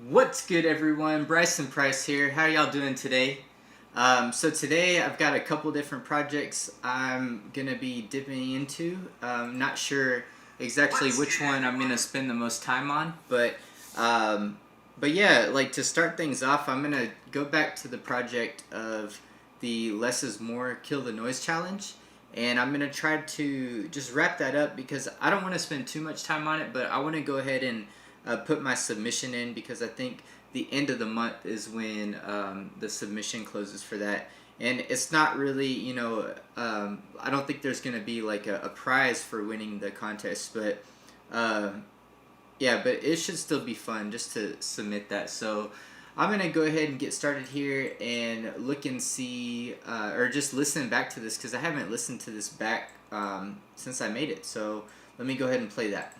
What's good, everyone? Bryson Price here. How y'all doing today? So today I've got a couple different projects I'm gonna be dipping into. Not sure exactly which one I'm gonna spend the most time on, um, but yeah, like to start things off, I'm gonna go back to the project of the Less is More Kill the Noise challenge, and I'm gonna try to just wrap that up because I don't want to spend too much time on it, but I want to go ahead and put my submission in because I think the end of the month is when the submission closes for that. And it's not really, I don't think there's going to be like a prize for winning the contest, but uh, yeah, but it should still be fun just to submit that. So I'm going to go ahead and get started here and look and see, or just listen back to this because I haven't listened to this back since I made it. So let me go ahead and play that.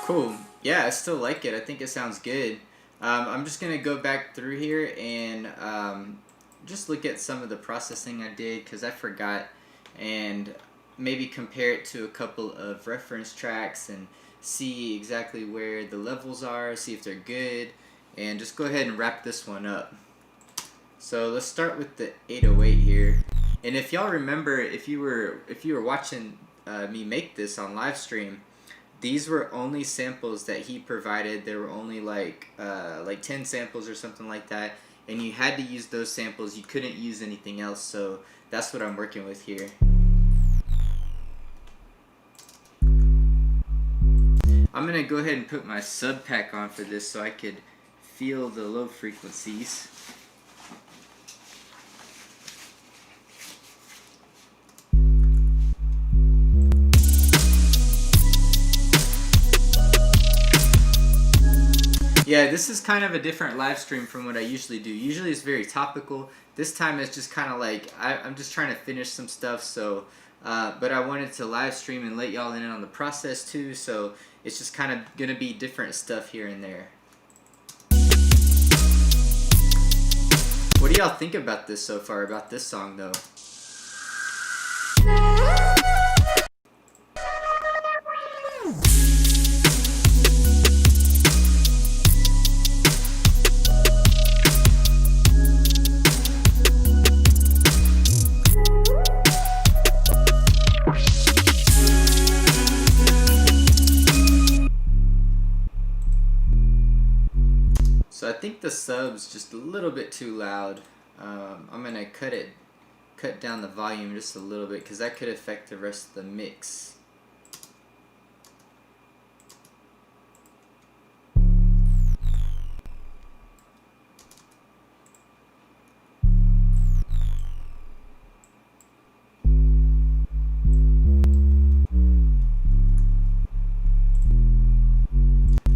Cool. Yeah, I still like it. I think it sounds good. I'm just going to go back through here and just look at some of the processing I did because I forgot, and maybe compare it to a couple of reference tracks and see exactly where the levels are, see if they're good, and just go ahead and wrap this one up. So let's start with the 808 here. And if y'all remember, if you were watching me make this on live stream, these were only samples that he provided. There were only like 10 samples or something like that, and you had to use those samples. You couldn't use anything else, so that's what I'm working with here. I'm gonna go ahead and put my sub pack on for this so I could feel the low frequencies. Yeah, this is kind of a different live stream from what I usually do. Usually it's very topical. This time it's just kind of like, I'm just trying to finish some stuff, so, but I wanted to live stream and let y'all in on the process too, so it's just kind of going to be different stuff here and there. What do y'all think about this so far, about this song though? So I think the sub's just a little bit too loud. I'm gonna cut down the volume just a little bit because that could affect the rest of the mix.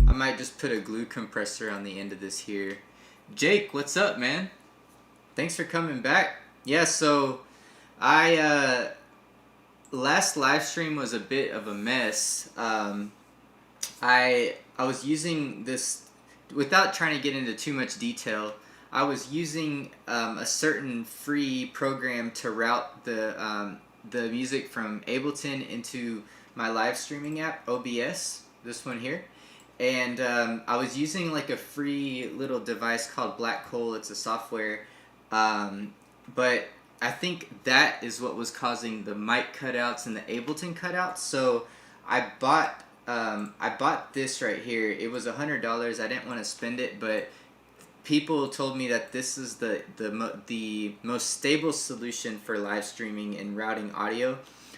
I might just put a glue compressor on the end of this here. Jake, what's up, man? Thanks for coming back. Yeah, so I last live stream was a bit of a mess. I was using this, without trying to get into too much detail, I was using a certain free program to route the music from Ableton into my live streaming app, OBS, this one here. And I was using like a free little device called Black Hole. It's a software, but I think that is what was causing the mic cutouts and the Ableton cutouts. So I bought this right here. It was $100. I didn't want to spend it, but people told me that this is the most stable solution for live streaming and routing audio.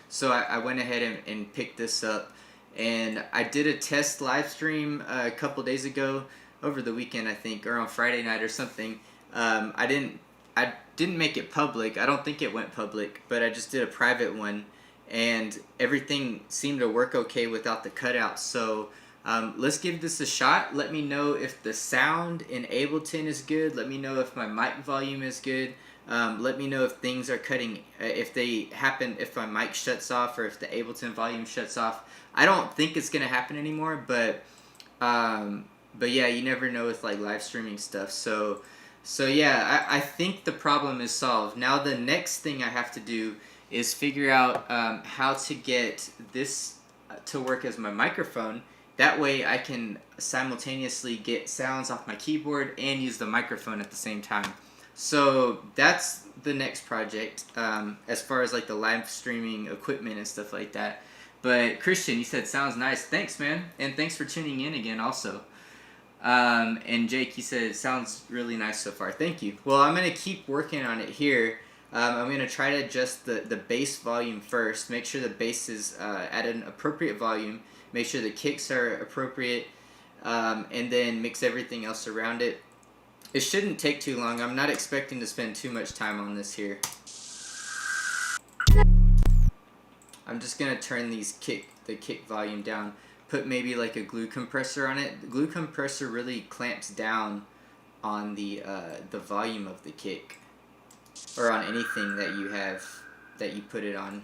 So I went ahead and picked this up. And I did a test live stream a couple days ago, over the weekend I think, or on Friday night or something. I didn't make it public. I don't think it went public, but I just did a private one, and everything seemed to work okay without the cutouts. So let's give this a shot. Let me know if the sound in Ableton is good. Let me know if my mic volume is good. Let me know if things are cutting, if my mic shuts off, or if the Ableton volume shuts off. I don't think it's gonna happen anymore, but yeah, you never know with like live streaming stuff. So yeah, I think the problem is solved. Now the next thing I have to do is figure out how to get this to work as my microphone. That way I can simultaneously get sounds off my keyboard and use the microphone at the same time. So that's the next project, as far as like the live streaming equipment and stuff like that. But Christian, you said sounds nice. Thanks, man. And thanks for tuning in again also. And Jake, you said it sounds really nice so far. Thank you. Well, I'm going to keep working on it here. I'm going to try to adjust the bass volume first. Make sure the bass is at an appropriate volume. Make sure the kicks are appropriate. And then mix everything else around it. It shouldn't take too long. I'm not expecting to spend too much time on this here. I'm just gonna turn the kick volume down. Put maybe like a glue compressor on it. The glue compressor really clamps down on the volume of the kick, or on anything that you put it on.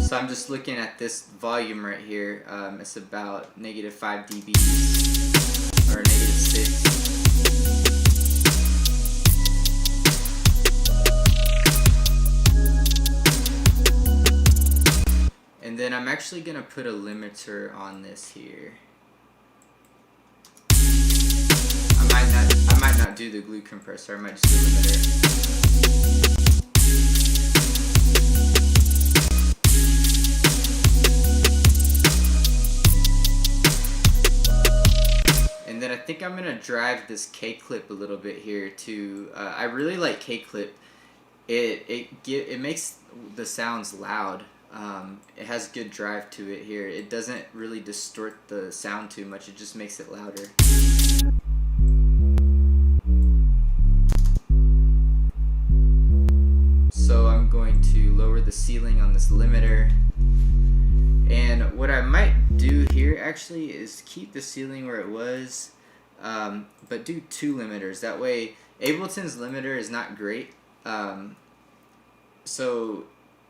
So I'm just looking at this volume right here. It's about -5 dB. Or -6. And then I'm actually gonna put a limiter on this here. I might not do the glue compressor. I might just do a limiter. And then I think I'm gonna drive this K-clip a little bit here too. I really like K-clip. It makes the sounds loud. It has good drive to it here. It doesn't really distort the sound too much. It just makes it louder. So I'm going to lower the ceiling on this limiter. And what I might do here actually is keep the ceiling where it was, but do 2 limiters. That way, Ableton's limiter is not great, so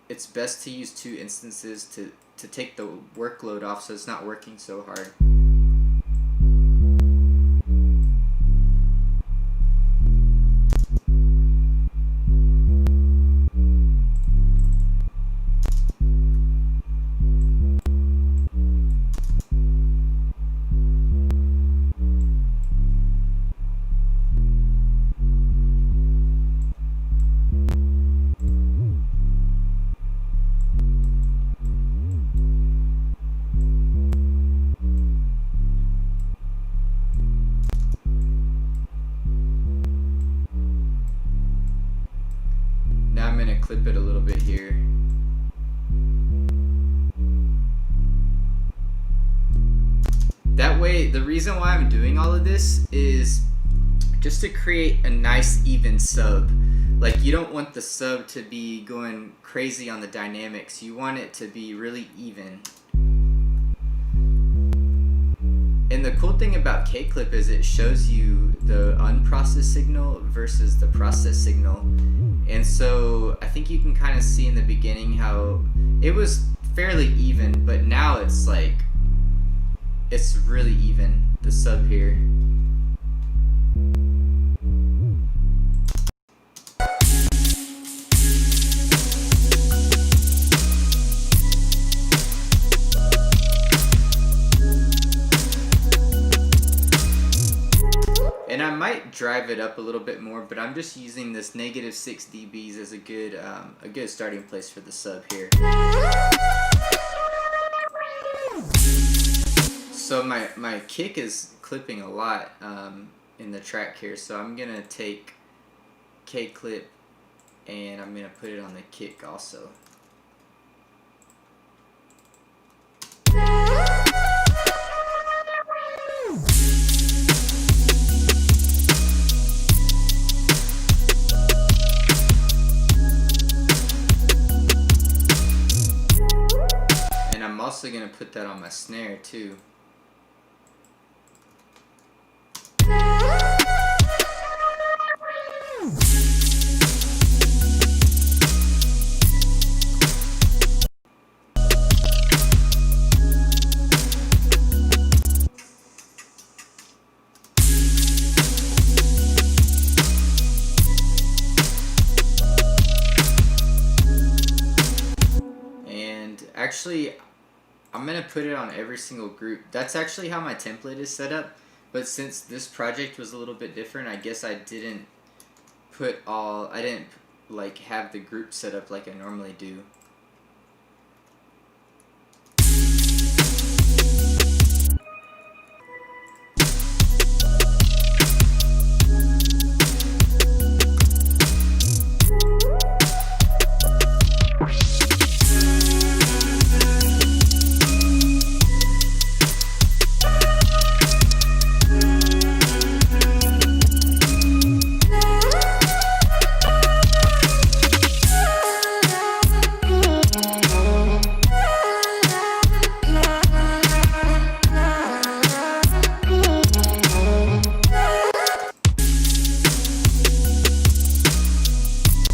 it's best to use 2 instances to take the workload off, so it's not working so hard. Now I'm going to clip it a little bit here. That way, the reason why I'm doing all of this is just to create a nice even sub. Like, you don't want the sub to be going crazy on the dynamics. You want it to be really even. And the cool thing about K-Clip is it shows you the unprocessed signal versus the processed signal. And so I think you can kind of see in the beginning how it was fairly even, but now it's like, it's really even, the sub here. And I might drive it up a little bit more, but I'm just using this -6 dBs as a good starting place for the sub here. So my kick is clipping a lot in the track here, so I'm gonna take K clip and I'm gonna put it on the kick also. And I'm also gonna put that on my snare too. Actually, I'm gonna put it on every single group. That's actually how my template is set up, but since this project was a little bit different, I guess I didn't like have the group set up like I normally do.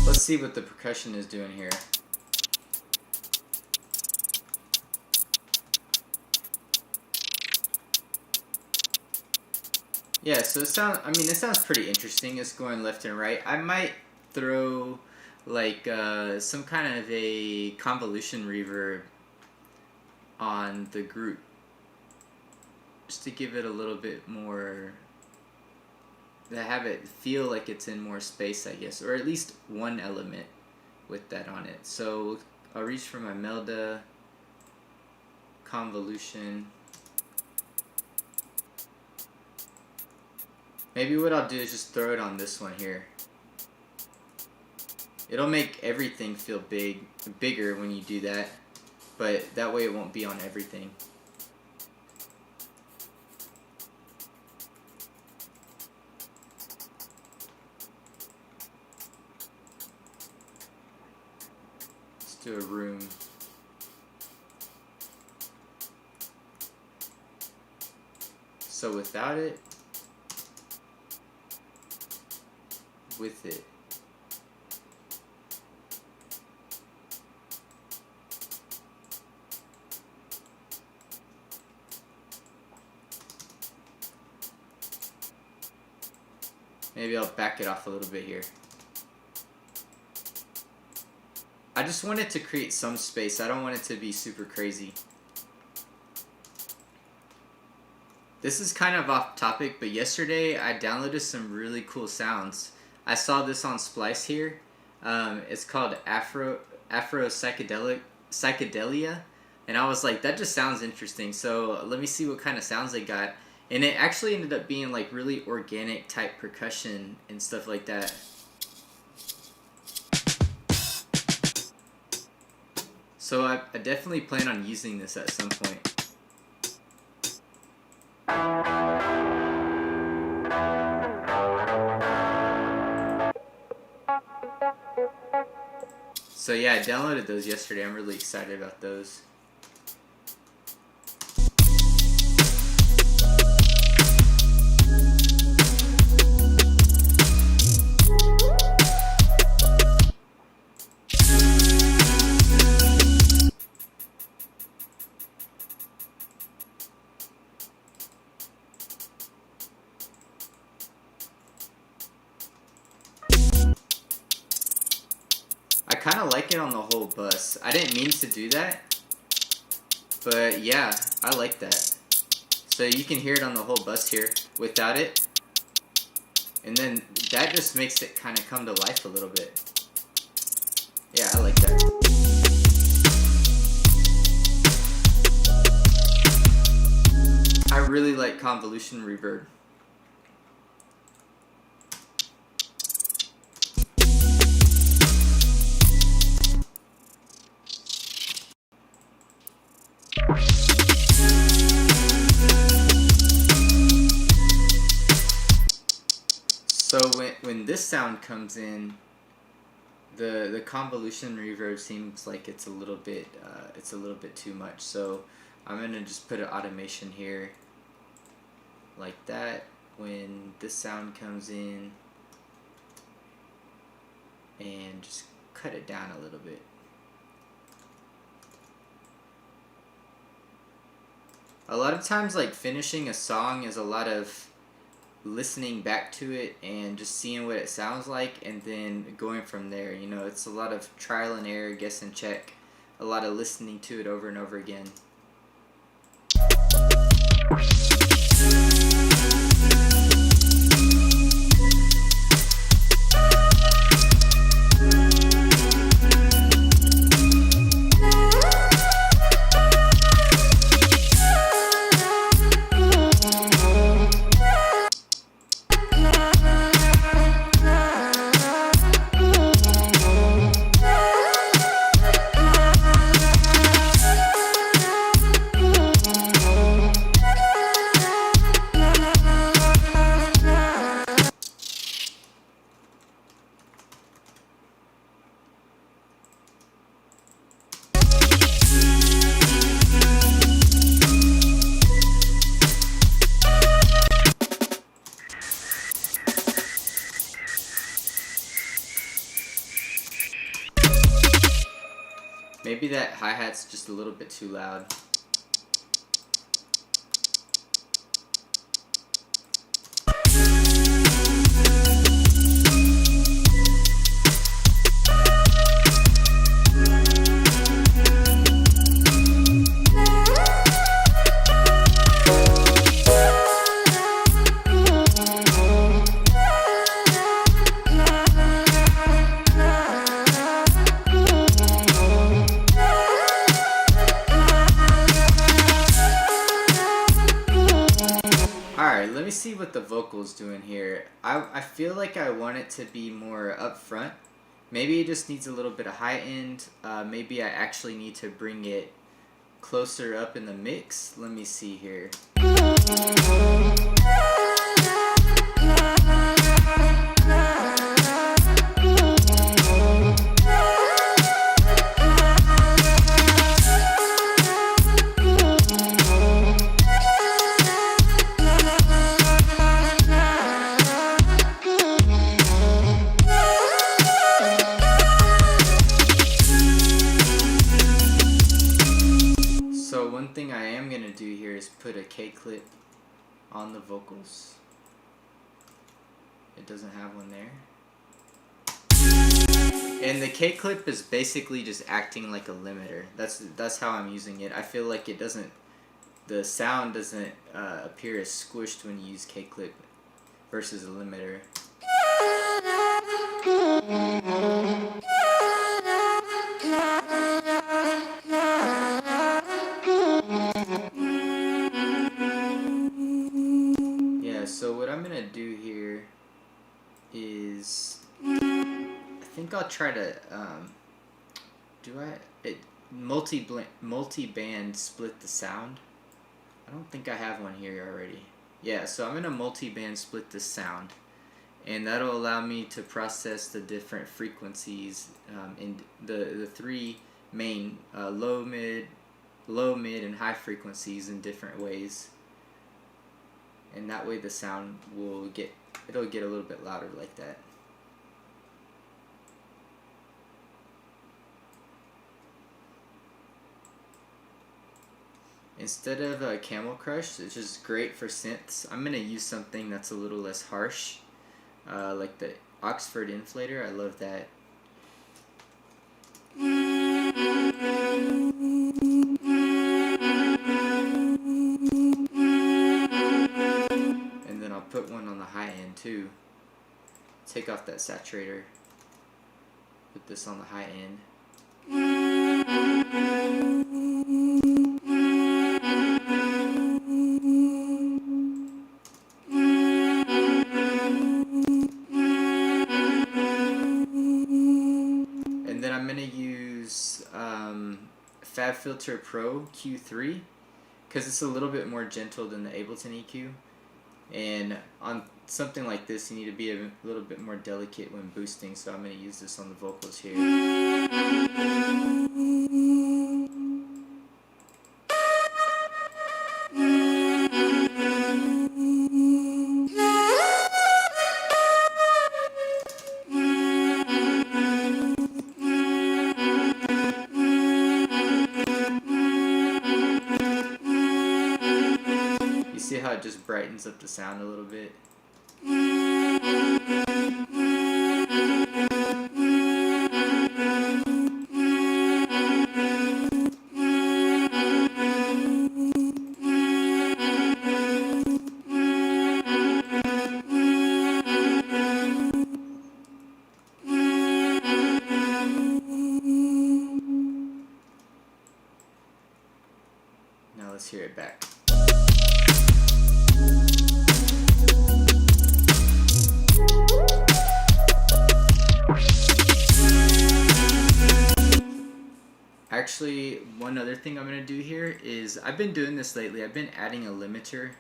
Let's see what the percussion is doing here. Yeah, so it sounds pretty interesting. It's going left and right. I might throw like some kind of a convolution reverb on the group just to give it a little bit more, to have it feel like it's in more space, I guess, or at least one element with that on it. So I'll reach for my Melda convolution. Maybe what I'll do is just throw it on this one here. It'll make everything feel bigger when you do that, but that way it won't be on everything. Let's do a room. So without it, with it. Maybe I'll back it off a little bit here. I just want it to create some space. I don't want it to be super crazy. This is kind of off topic, but yesterday I downloaded some really cool sounds. I saw this on Splice here. It's called Afro Psychedelia, and I was like, that just sounds interesting. So let me see what kind of sounds they got. And it actually ended up being like really organic type percussion and stuff like that. So I definitely plan on using this at some point. So yeah, I downloaded those yesterday. I'm really excited about those. kind of like it on the whole bus. I didn't mean to do that, but yeah, I like that. So you can hear it on the whole bus here without it. And then that just makes it kind of come to life a little bit. Yeah, I like that. I really like convolution reverb. So when this sound comes in, the convolution reverb seems like it's a little bit too much. So I'm gonna just put an automation here, like that. When this sound comes in, and just cut it down a little bit. A lot of times, like, finishing a song is a lot of listening back to it and just seeing what it sounds like and then going from there. You know, it's a lot of trial and error, guess and check, a lot of listening to it over and over again. Maybe that hi-hat's just a little bit too loud. Alright, let me see what the vocal's doing here. I feel like I want it to be more up front. Maybe it just needs a little bit of high end. Maybe I actually need to bring it closer up in the mix. Let me see here. So one thing I am going to do here is put a K-clip on the vocals. It doesn't have one there. And the K-clip is basically just acting like a limiter. That's how I'm using it. I feel like the sound doesn't appear as squished when you use K-clip versus a limiter. So what I'm gonna do here is, I think I'll try to multi-band split the sound. I don't think I have one here already. Yeah, so I'm gonna multi-band split the sound, and that'll allow me to process the different frequencies in the three main low, mid, and high frequencies in different ways. And that way the sound it'll get a little bit louder like that. Instead of Camel Crush, which is great for synths, I'm going to use something that's a little less harsh, like the Oxford Inflator. I love that. end too. Take off that saturator. Put this on the high end. And then I'm going to use FabFilter Pro Q3 because it's a little bit more gentle than the Ableton EQ. And on something like this, you need to be a little bit more delicate when boosting, so I'm going to use this on the vocals here. See how it just brightens up the sound a little bit? Now let's hear it back. Actually, one other thing I'm going to do here is, I've been doing this lately, I've been adding a limiter,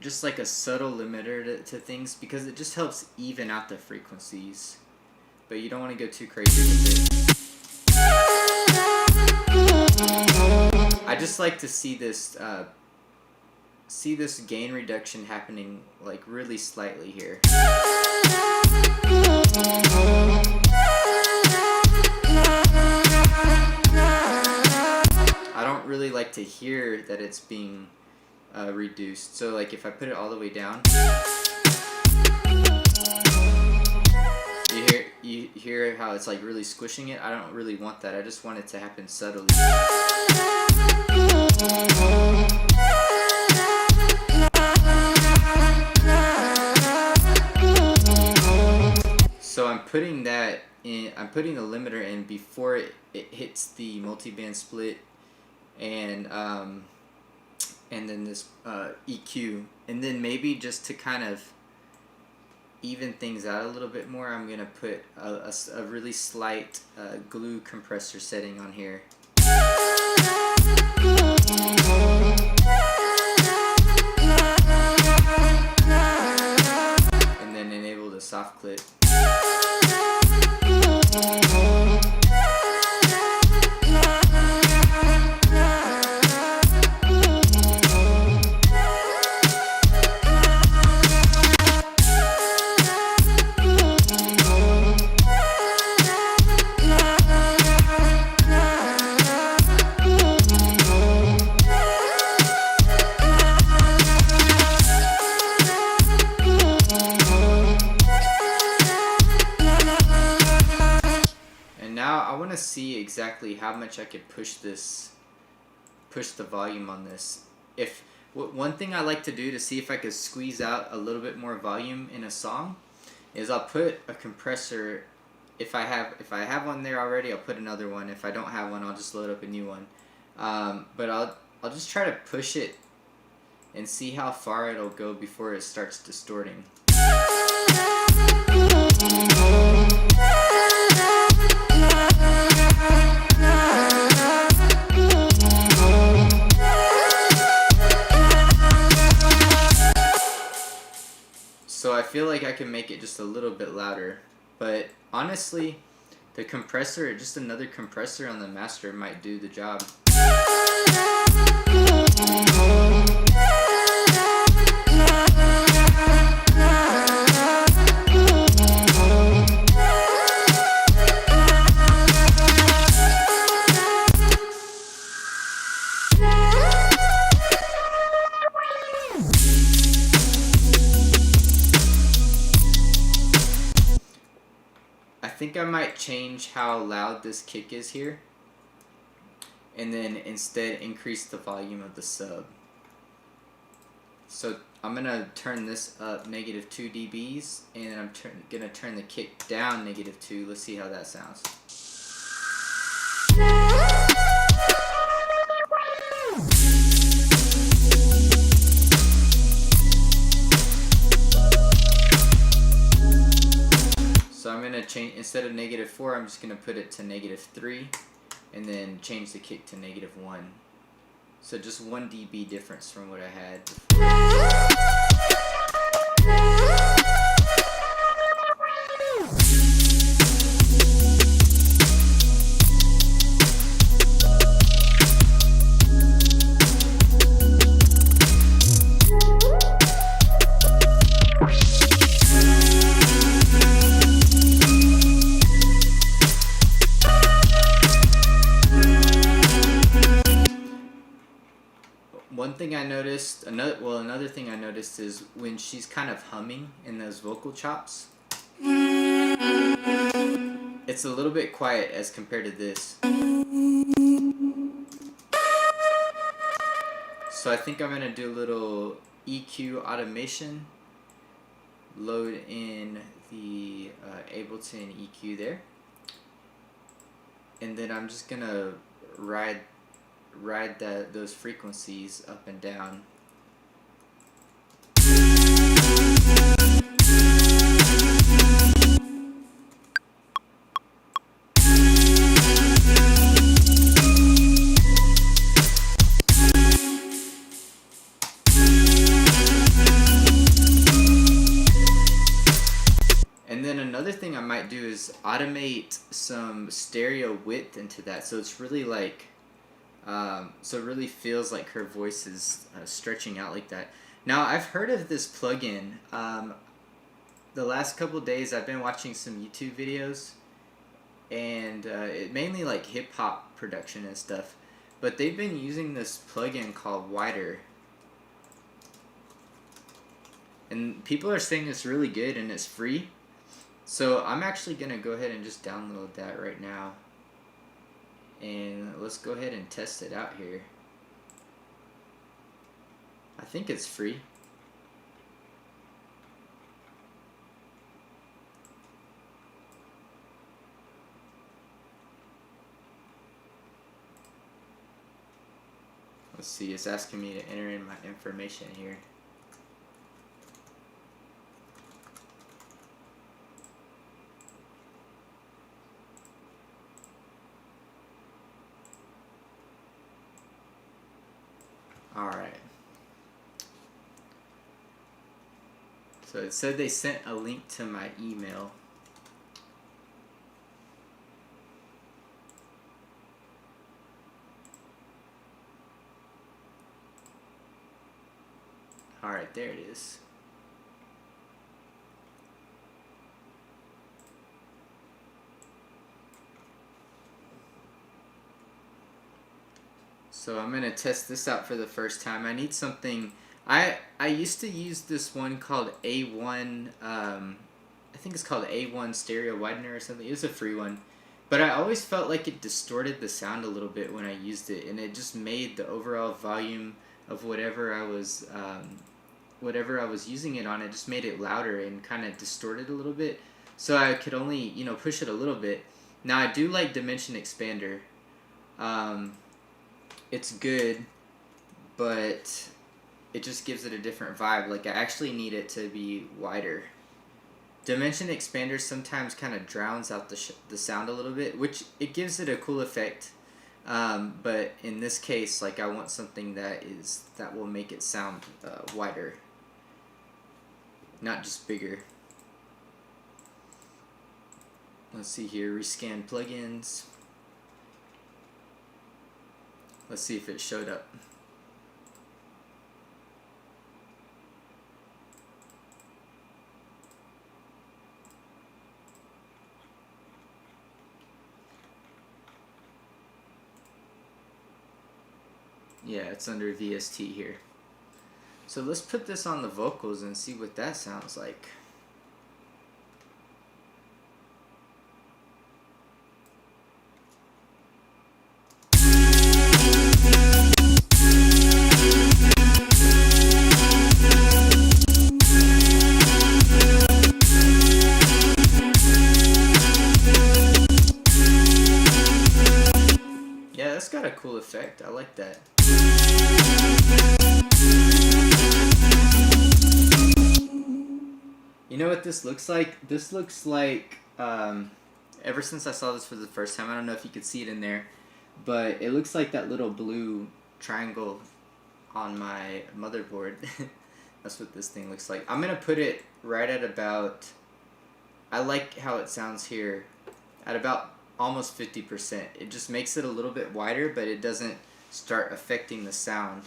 just like a subtle limiter to things, because it just helps even out the frequencies, but you don't want to go too crazy with it. I just like to see this gain reduction happening like really slightly here. I don't really like to hear that it's being reduced. So like if I put it all the way down, you hear how it's like really squishing it. I don't really want that. I just want it to happen subtly. So I'm putting that in, I'm putting the limiter in before it hits the multiband split and then this EQ, and then maybe just to kind of even things out a little bit more, I'm gonna put a really slight glue compressor setting on here. And then enable the soft clip. See exactly how much I could push the volume on this. One thing I like to do to see if I could squeeze out a little bit more volume in a song is I'll put a compressor. If I have one there already, I'll put another one. If I don't have one, I'll just load up a new one. But I'll just try to push it and see how far it'll go before it starts distorting. So I feel like I can make it just a little bit louder, but honestly, the compressor, just another compressor on the master might do the job. I think I might change how loud this kick is here, and then instead increase the volume of the sub. So I'm gonna turn this up -2 dBs, and I'm gonna turn the kick down -2. Let's see how that sounds. So I'm gonna change, instead of -4, I'm just gonna put it to -3, and then change the kick to -1. So just 1 dB difference from what I had before. One thing I noticed, another thing I noticed is when she's kind of humming in those vocal chops, it's a little bit quiet as compared to this. So I think I'm going to do a little EQ automation, load in the Ableton EQ there, and then I'm just going to ride those frequencies up and down. And then another thing I might do is automate some stereo width into that, so it's really like so it really feels like her voice is stretching out like that. Now, I've heard of this plugin. The last couple days I've been watching some YouTube videos, and it mainly like hip hop production and stuff, but they've been using this plugin called Wider, and people are saying it's really good and it's free. So I'm actually gonna go ahead and just download that right now. And let's go ahead and test it out here. I think it's free. Let's see, it's asking me to enter in my information here. Alright. So it said they sent a link to my email. Alright, there it is. So I'm gonna test this out for the first time. I need something. I used to use this one called A1. I think it's called A1 Stereo Widener or something. It was a free one, but I always felt like it distorted the sound a little bit when I used it, and it just made the overall volume of whatever I was using it on. It just made it louder and kind of distorted a little bit. So I could only push it a little bit. Now I do like Dimension Expander. It's good, but it just gives it a different vibe. Like, I actually need it to be wider. Dimension Expander sometimes kind of drowns out the sound a little bit, which it gives it a cool effect. But in this case, like, I want something that will make it sound wider, not just bigger. Let's see here, rescan plugins. Let's see if it showed up. Yeah, it's under VST here. So let's put this on the vocals and see what that sounds like. like that. You know what this looks like? This looks like, ever since I saw this for the first time, I don't know if you could see it in there, but it looks like that little blue triangle on my motherboard. That's what this thing looks like. I'm going to put it right at about, I like how it sounds here, at about almost 50%. It just makes it a little bit wider, but it doesn't start affecting the sound.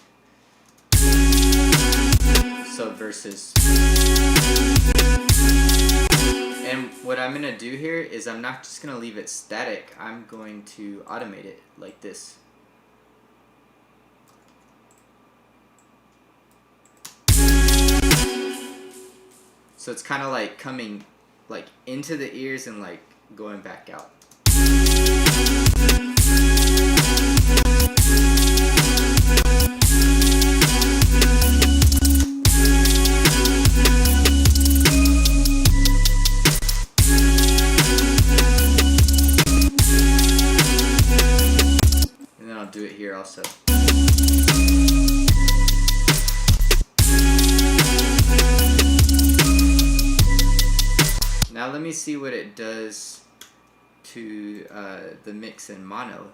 So versus. And what I'm going to do here is I'm not just going to leave it static. I'm going to automate it like this. So it's kind of like coming like into the ears and like going back out. And then I'll do it here also. Now let me see what it does to the mix in mono.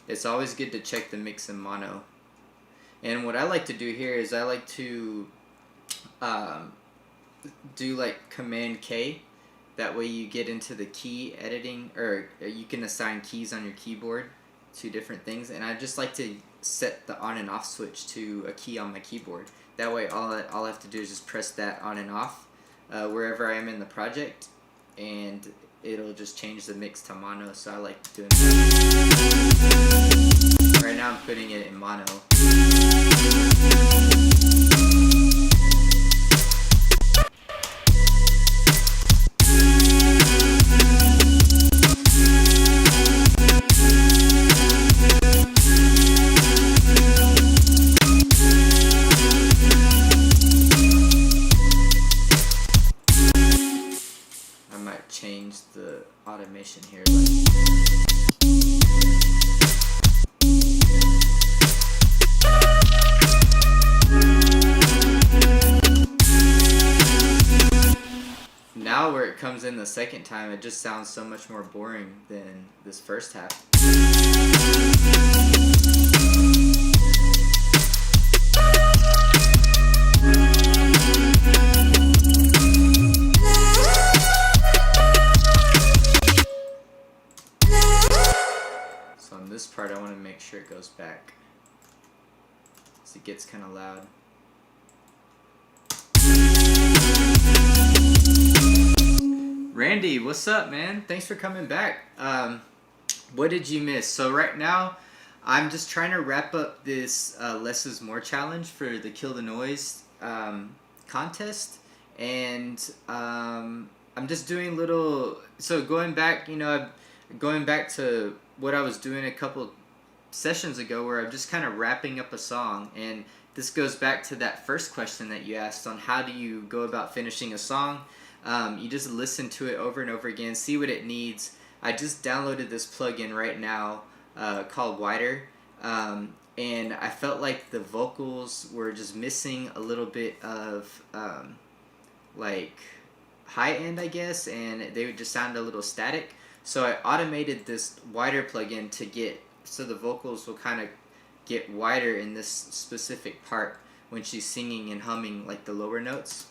It's always good to check the mix in mono. And what I like to do here is I like to do like Command K. That way you get into the key editing, or you can assign keys on your keyboard to different things. And I just like to set the on and off switch to a key on my keyboard. That way all I have to do is just press that on and off wherever I am in the project, and it'll just change the mix to mono. So I like doing that. Right now I'm putting it in mono. Change the automation here. Now where it comes in the second time, it just sounds so much more boring than this first half. This part I want to make sure it goes back, so it gets kind of loud. Randy, what's up, man? Thanks for coming back. What did you miss? So right now I'm just trying to wrap up this less is more challenge for the Kill the Noise contest, and I'm just doing little, so going back, you know, going back to what I was doing a couple sessions ago, where I'm just kind of wrapping up a song. And this goes back to that first question that you asked on how do you go about finishing a song. You just listen to it over and over again, see what it needs. I just downloaded this plugin right now called Wider, and I felt like the vocals were just missing a little bit of like high end, I guess, and they would just sound a little static. So I automated this Wider plugin to get, so the vocals will kind of get wider in this specific part when she's singing and humming like the lower notes.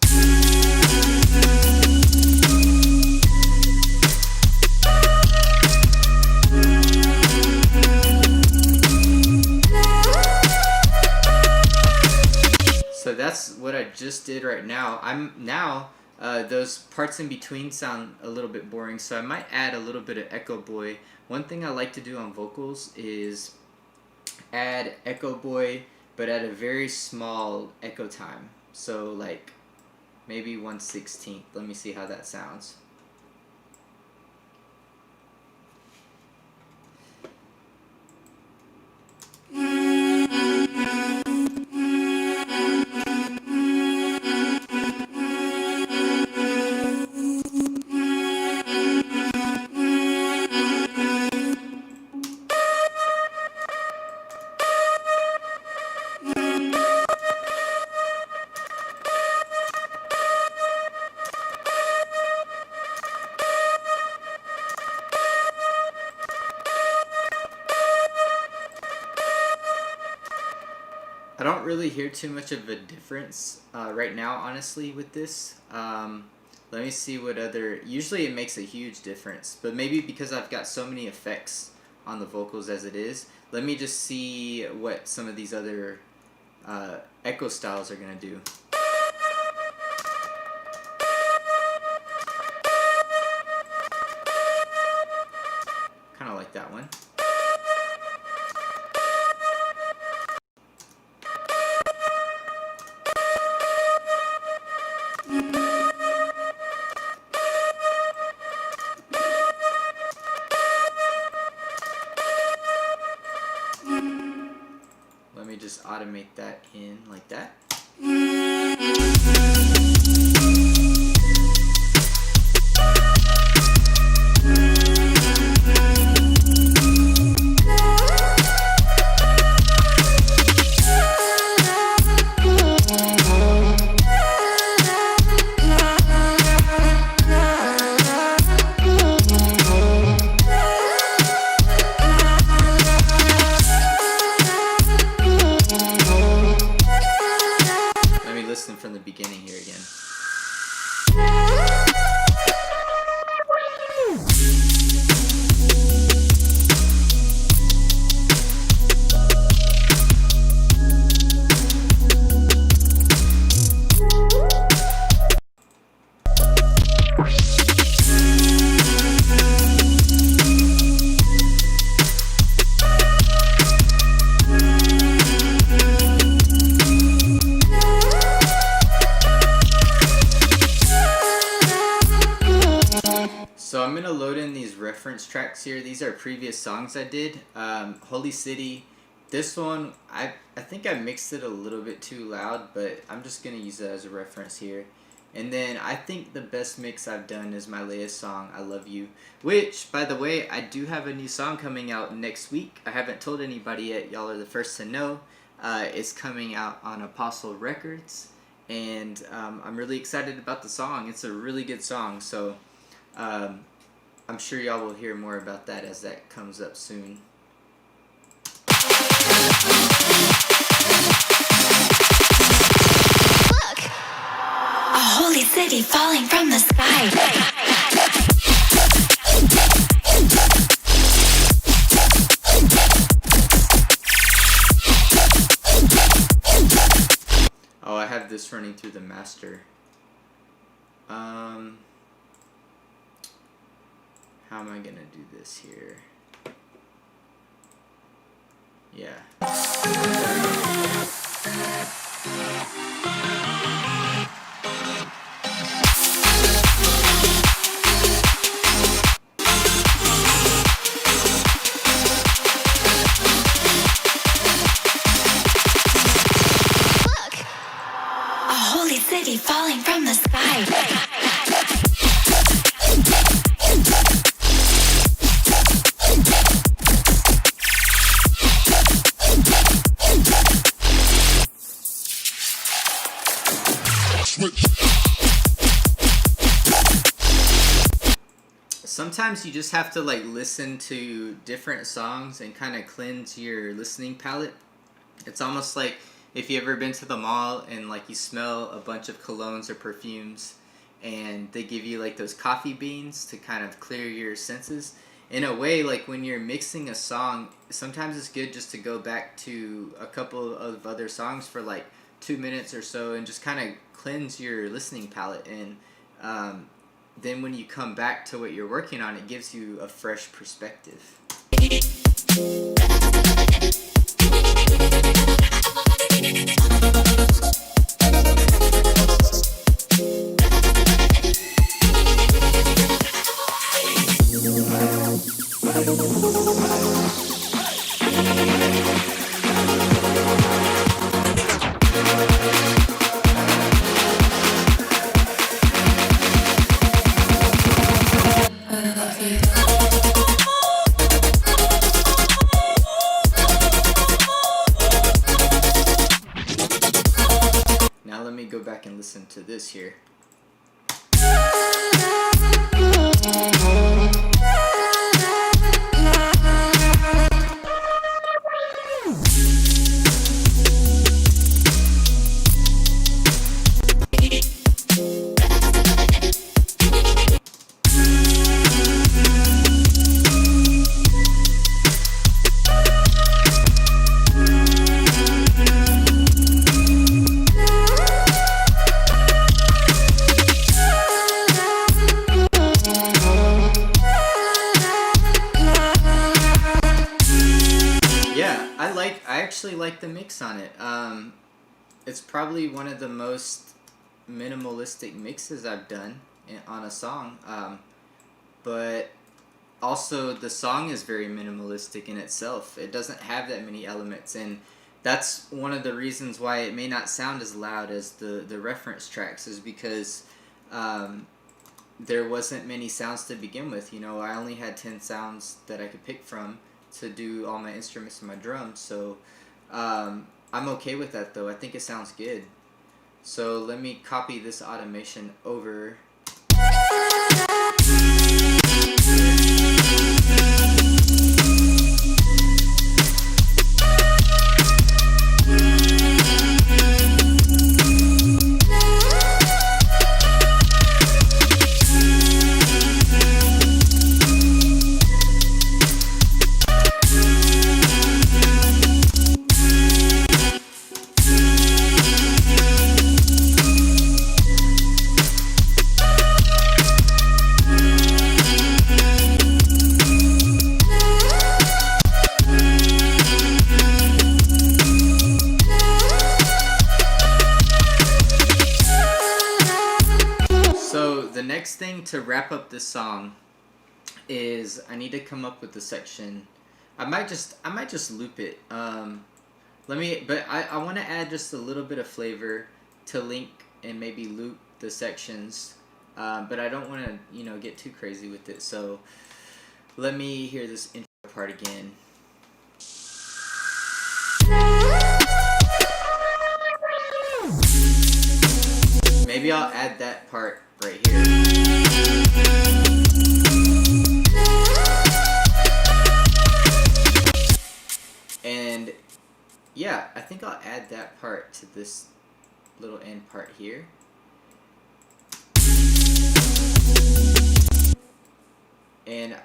So that's what I just did right now. Those parts in between sound a little bit boring, so I might add a little bit of Echo Boy. One thing I like to do on vocals is add Echo Boy, but at a very small echo time. So like maybe 1/16. Let me see how that sounds. I don't really hear too much of a difference right now, honestly, with this. Let me see what other... Usually it makes a huge difference, but maybe because I've got so many effects on the vocals as it is. Let me just see what some of these other echo styles are going to do. Kind of like that one. Let me just automate that in like that. Listen from the beginning here again. So I'm going to load in these reference tracks here. These are previous songs I did. Holy City. This one, I think I mixed it a little bit too loud, but I'm just going to use that as a reference here. And then I think the best mix I've done is my latest song, I Love You. Which, by the way, I do have a new song coming out next week. I haven't told anybody yet. Y'all are the first to know. It's coming out on Apostle Records. And I'm really excited about the song. It's a really good song. So... I'm sure y'all will hear more about that as that comes up soon. Look! A holy city falling from the sky. Oh, I have this running through the master. How am I gonna do this here? Yeah. Look! A holy city falling from the sky. Sometimes you just have to like listen to different songs and kind of cleanse your listening palette. It's almost like if you ever been to the mall and like you smell a bunch of colognes or perfumes and they give you like those coffee beans to kind of clear your senses. In a way, like when you're mixing a song, sometimes it's good just to go back to a couple of other songs for like 2 minutes or so and just kind of cleanse your listening palette. And then when you come back to what you're working on, it gives you a fresh perspective. Now let me go back and listen to this here. actually like the mix on it. It's probably one of the most minimalistic mixes I've done on a song. But also the song is very minimalistic in itself. It doesn't have that many elements, and that's one of the reasons why it may not sound as loud as the reference tracks, is because there wasn't many sounds to begin with. You know, I only had 10 sounds that I could pick from to do all my instruments and my drums, so I'm okay with that though. I think it sounds good. So let me copy this automation over. The next thing to wrap up this song is I need to come up with the section. I might just loop it. But I want to add just a little bit of flavor to link and maybe loop the sections. But I don't want to, get too crazy with it. So let me hear this intro part again. Maybe I'll add that part right here. And yeah, I think I'll add that part to this little end part here. And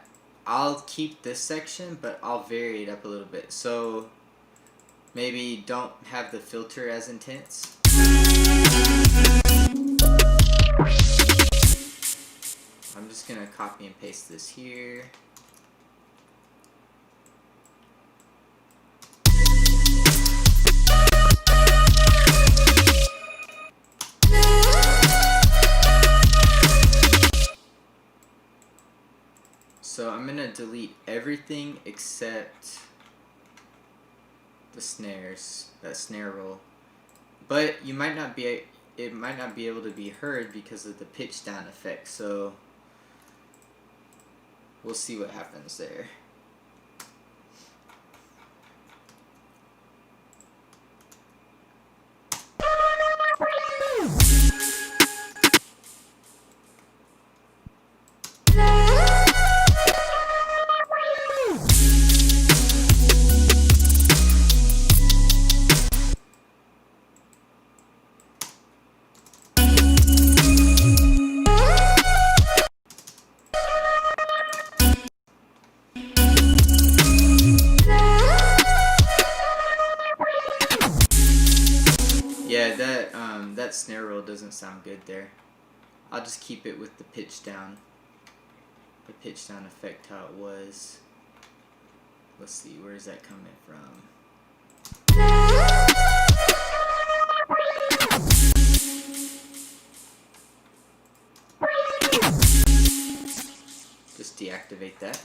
I'll keep this section, but I'll vary it up a little bit. So maybe don't have the filter as intense. I'm just gonna copy and paste this here. So I'm gonna delete everything except the snares, that snare roll. But it might not be able to be heard because of the pitch down effect. So we'll see what happens there. Yeah, that snare roll doesn't sound good there. I'll just keep it with the pitch down effect how it was. Let's see, where is that coming from? Just deactivate that.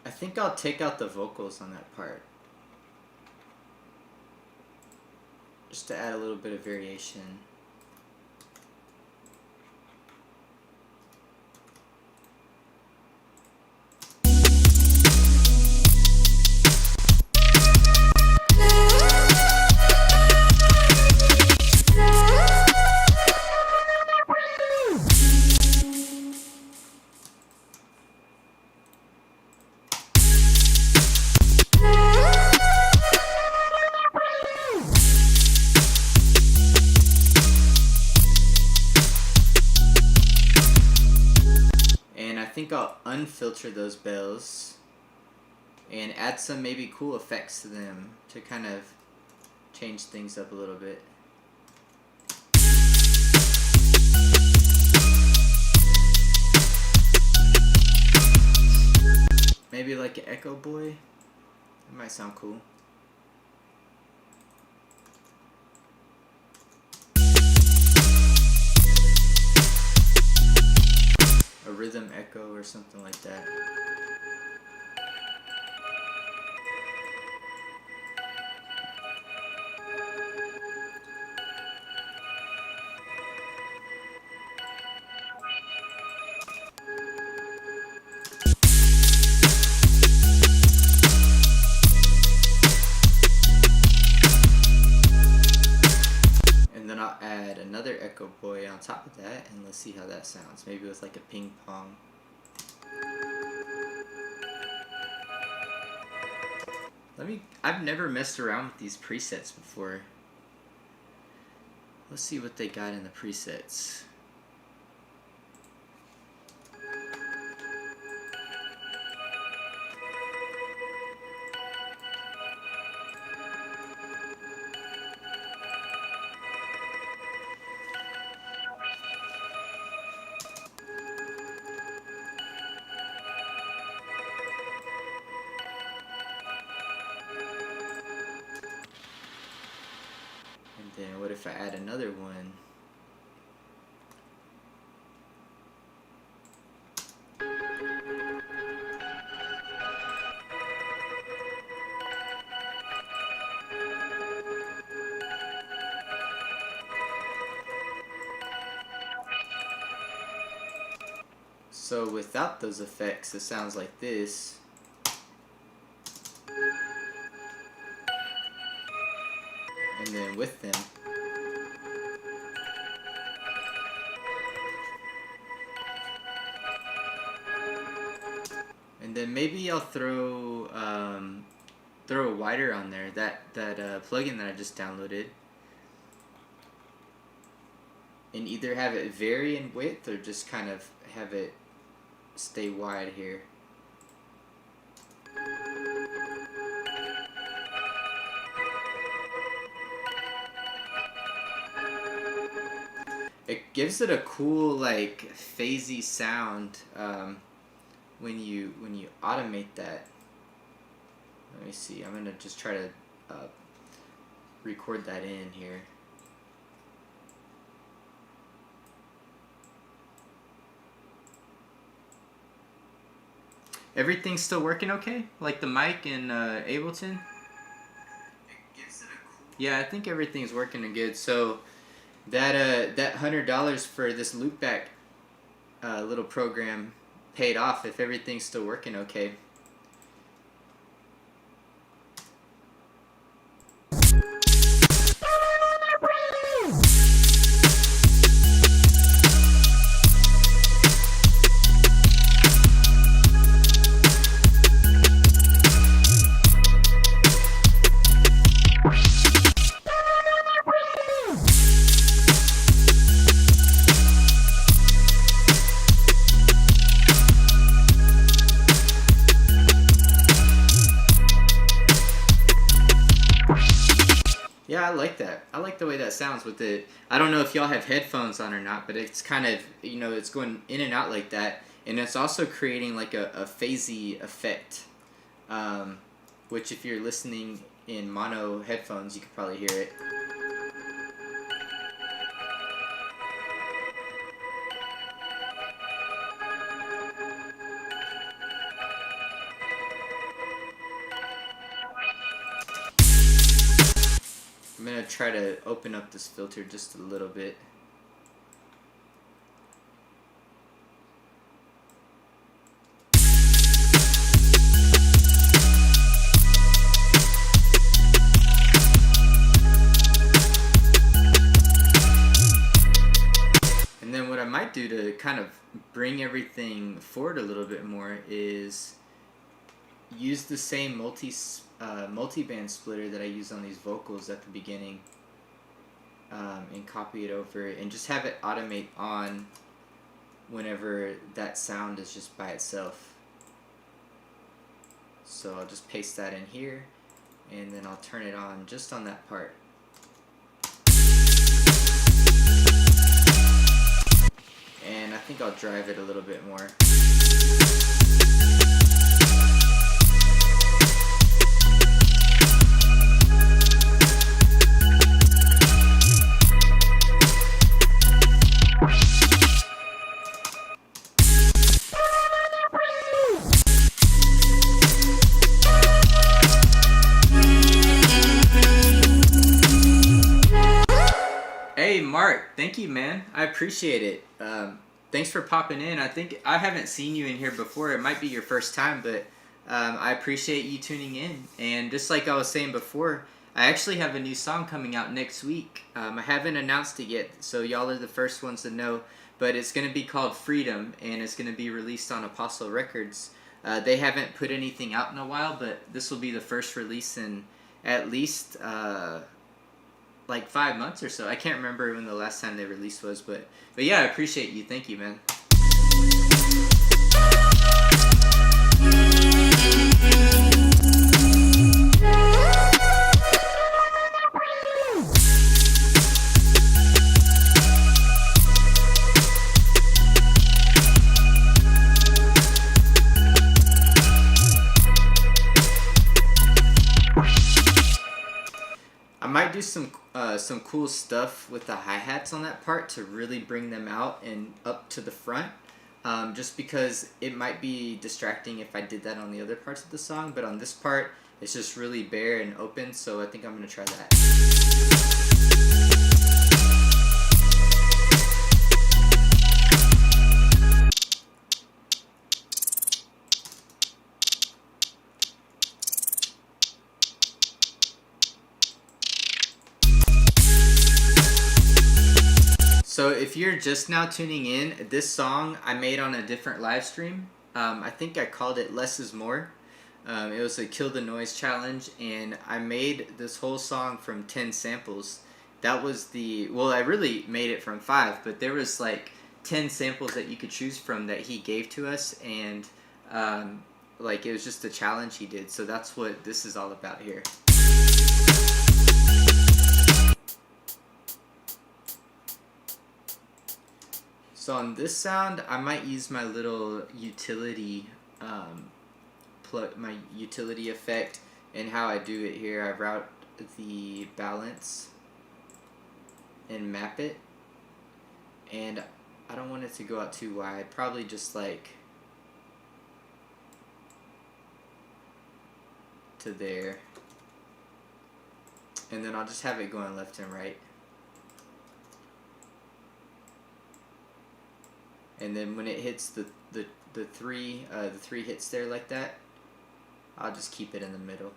I think I'll take out the vocals on that part, just to add a little bit of variation. I think I'll unfilter those bells and add some maybe cool effects to them to kind of change things up a little bit. Maybe like an Echo Boy. It might sound cool. A rhythm echo or something like that. And then I'll add another Echo Boy on top of that, and let's see how that sounds. Maybe with like a ping pong. I've never messed around with these presets before. Let's see what they got in the presets. And then what if I add another one? So without those effects, it sounds like this. And then with them, and then maybe I'll throw a wider on there. That plugin that I just downloaded, and either have it vary in width or just kind of have it stay wide here. It gives it a cool like phasey sound when you automate that. Let me see. I'm gonna just try to record that in here. Everything's still working okay? Like the mic and Ableton? Yeah, I think everything's working good. So that $100 for this loopback little program paid off if everything's still working okay. Yeah, I like that. I like the way that sounds with it. I don't know if y'all have headphones on or not, but it's kind of, you know, it's going in and out like that. And it's also creating like a phasey effect, which if you're listening in mono headphones, you could probably hear it. I'm going to try to open up this filter just a little bit. And then what I might do to kind of bring everything forward a little bit more is use the same multi-band splitter that I use on these vocals at the beginning, and copy it over and just have it automate on whenever that sound is just by itself. So I'll just paste that in here, and then I'll turn it on just on that part. And I think I'll drive it a little bit more. Hey Mark, thank you, man. I appreciate it. Thanks for popping in. I think I haven't seen you in here before. It might be your first time, but I appreciate you tuning in. And just like I was saying before, I actually have a new song coming out next week. I haven't announced it yet, so y'all are the first ones to know. But it's going to be called Freedom, and it's going to be released on Apostle Records. They haven't put anything out in a while, but this will be the first release in at least like 5 months or so. I can't remember when the last time they released was, but yeah, I appreciate you. Thank you, man. I might do some cool stuff with the hi-hats on that part to really bring them out and up to the front, just because it might be distracting if I did that on the other parts of the song, but on this part it's just really bare and open, so I think I'm going to try that. So if you're just now tuning in, this song I made on a different live stream. I think I called it Less is More. It was a Kill the Noise challenge, and I made this whole song from 10 samples. That was well, I really made it from 5, but there was like 10 samples that you could choose from that he gave to us, and like it was just a challenge he did. So that's what this is all about here. So on this sound, I might use my little utility, my utility effect, and how I do it here. I route the balance and map it, and I don't want it to go out too wide. Probably just like to there, and then I'll just have it going left and right. And then when it hits the three hits there like that, I'll just keep it in the middle.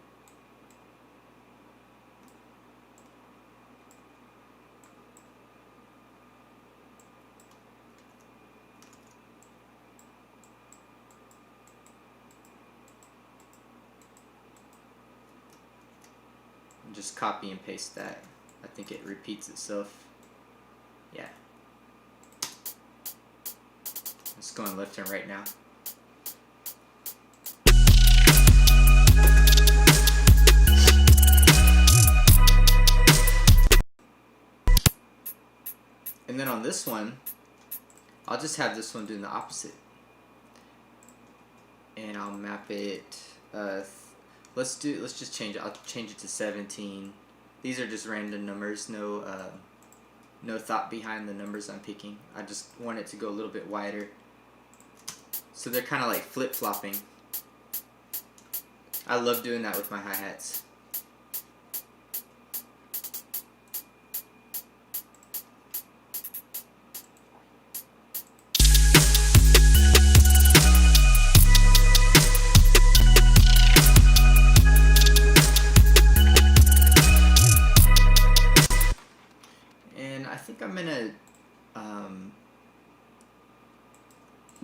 And just copy and paste that. I think it repeats itself. Yeah. It's going left and right now. And then on this one, I'll just have this one doing the opposite. And I'll map it, let's just change it. I'll change it to 17. These are just random numbers, no thought behind the numbers I'm picking. I just want it to go a little bit wider. So they're kind of like flip-flopping. I love doing that with my hi-hats. And I think I'm gonna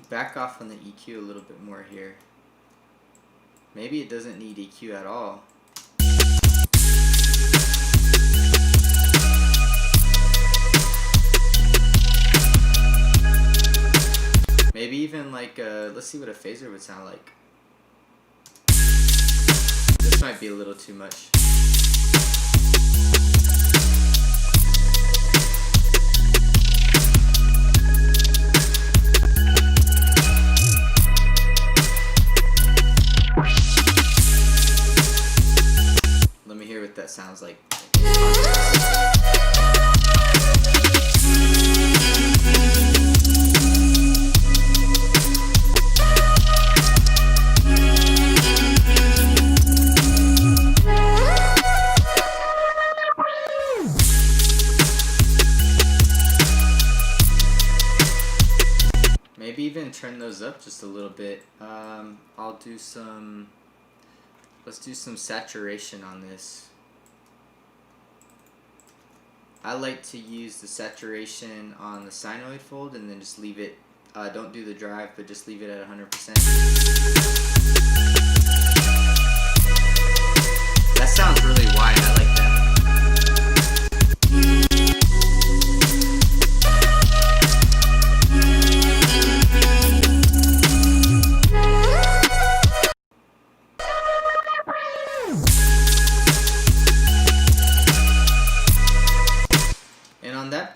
back off on the EQ a little bit more here. Maybe it doesn't need EQ at all. Maybe even like, let's see what a phaser would sound like. might be a little too much. Let me hear what that sounds like. Maybe even turn those up just a little bit. I'll do some, let's do some saturation on this. I like to use the saturation on the sinoid fold and then just leave it, don't do the drive, but just leave it at 100%. That sounds really wide, I like that.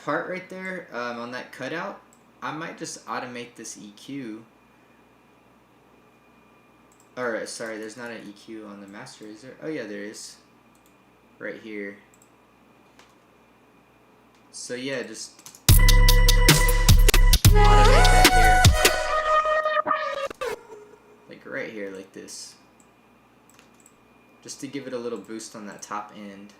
Part right there, on that cutout, I might just automate this EQ. Or sorry, there's not an EQ on the master, is there? Oh yeah, there is. Right here. So yeah, just automate that here. Like right here, like this. Just to give it a little boost on that top end.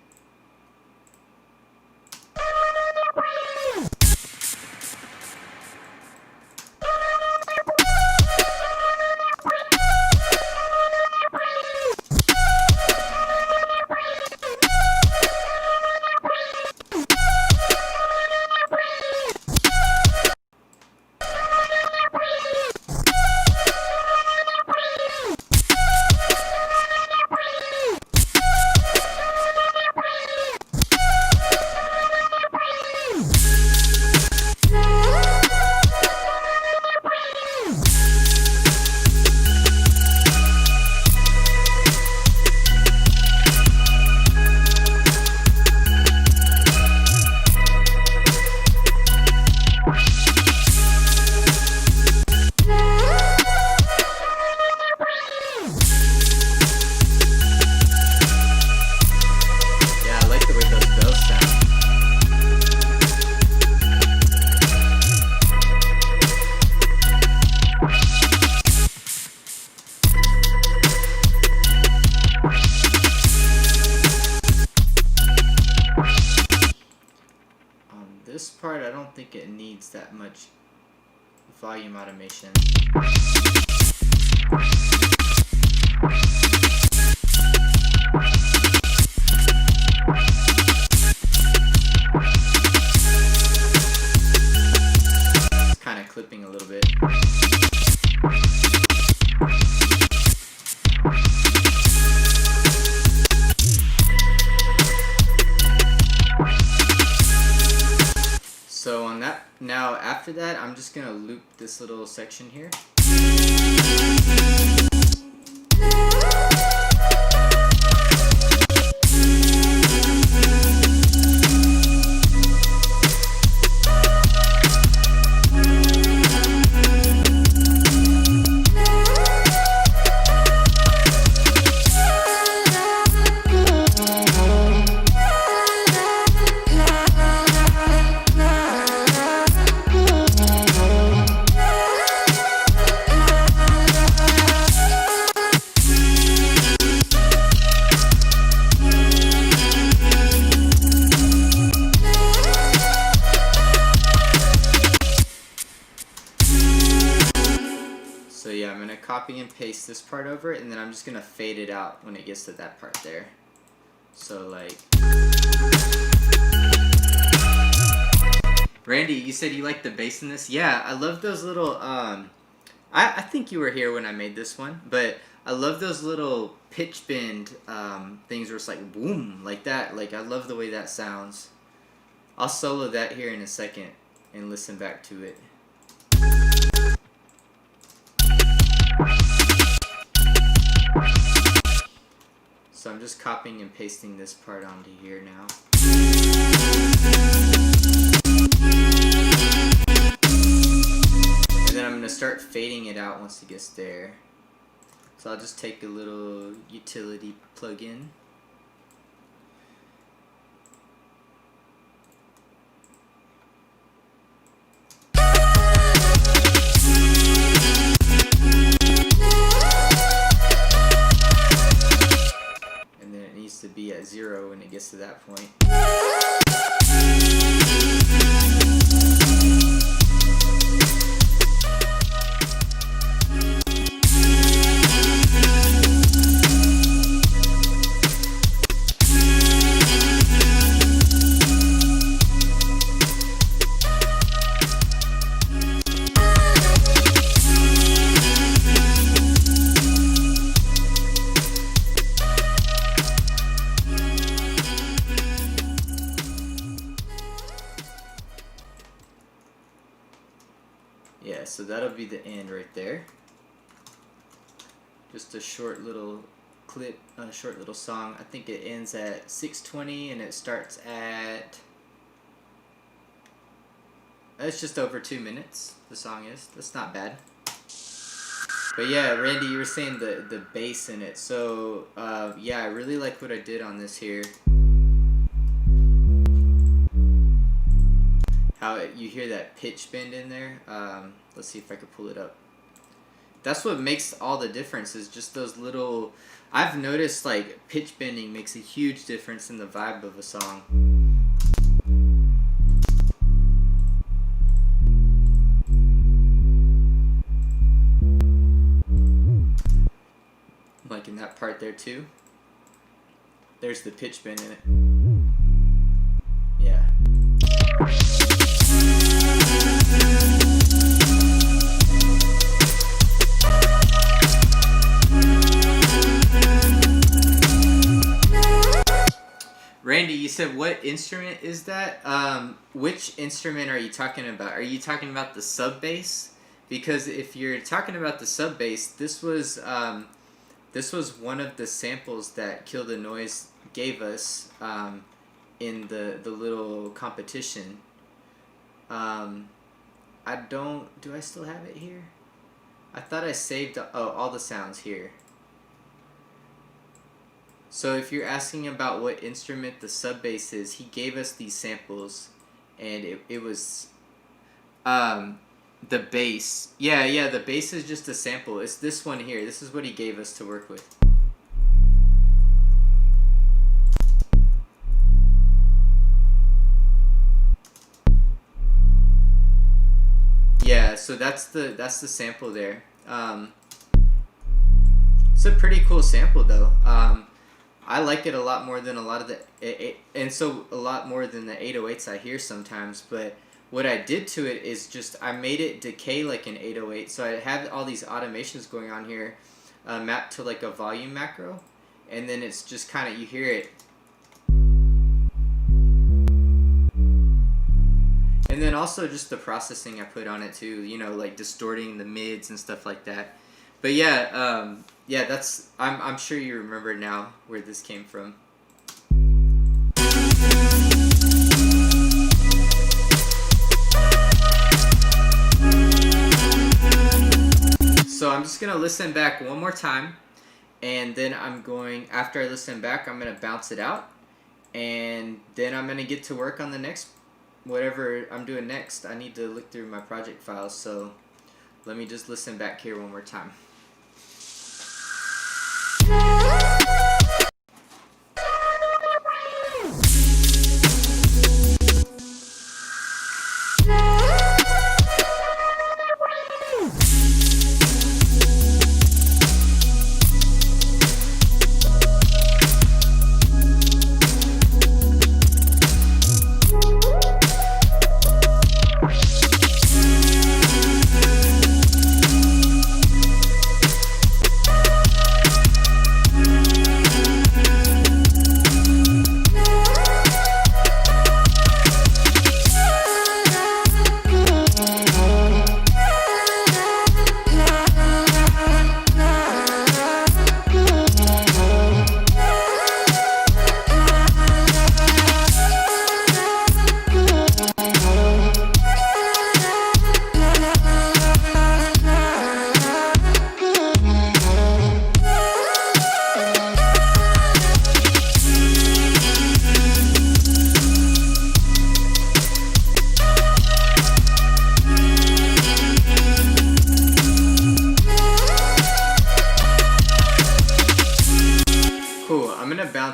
This part, I don't think it needs that much volume automation. It's kind of clipping a little bit. So on that, now after that, I'm just gonna loop this little section here. So yeah, I'm going to copy and paste this part over it, and then I'm just going to fade it out when it gets to that part there. So like... Randy, you said you like the bass in this? Yeah, I love those little... I think you were here when I made this one, but I love those little pitch bend things where it's like boom, like that. Like, I love the way that sounds. I'll solo that here in a second and listen back to it. So I'm just copying and pasting this part onto here now. And then I'm going to start fading it out once it gets there. So I'll just take a little utility plugin. And then it needs to be at 0 when it gets to that point. Yeah, so that'll be the end right there. Just a short little clip, a short little song. I think it ends at 6:20 and it starts at, it's just over 2 minutes, the song is. That's not bad. But yeah, Randy, you were saying the bass in it. So yeah, I really like what I did on this here. How you hear that pitch bend in there. Let's see if I could pull it up. That's what makes all the difference, is just those little, I've noticed like pitch bending makes a huge difference in the vibe of a song. Like in that part there too. There's the pitch bend in it. Yeah. Randy, you said what instrument is that? Which instrument are you talking about? Are you talking about the sub bass? Because if you're talking about the sub bass, this was one of the samples that Kill the Noise gave us in the little competition. Do I still have it here? I thought I saved all the sounds here. So if you're asking about what instrument the sub bass is, he gave us these samples, and it was the bass. Yeah, the bass is just a sample. It's this one here. This is what he gave us to work with. Yeah, so that's the sample there. It's a pretty cool sample though. I like it a lot more than a lot of the a lot more than the 808s I hear sometimes. But what I did to it is just I made it decay like an 808. So I have all these automations going on here, mapped to like a volume macro, and then it's just kind of, you hear it. And then also just the processing I put on it too, you know, like distorting the mids and stuff like that. But yeah, yeah, that's, I'm sure you remember now where this came from. So I'm just gonna listen back one more time, and then after I listen back, I'm gonna bounce it out, and then I'm gonna get to work on the next, whatever I'm doing next. I need to look through my project files, so let me just listen back here one more time.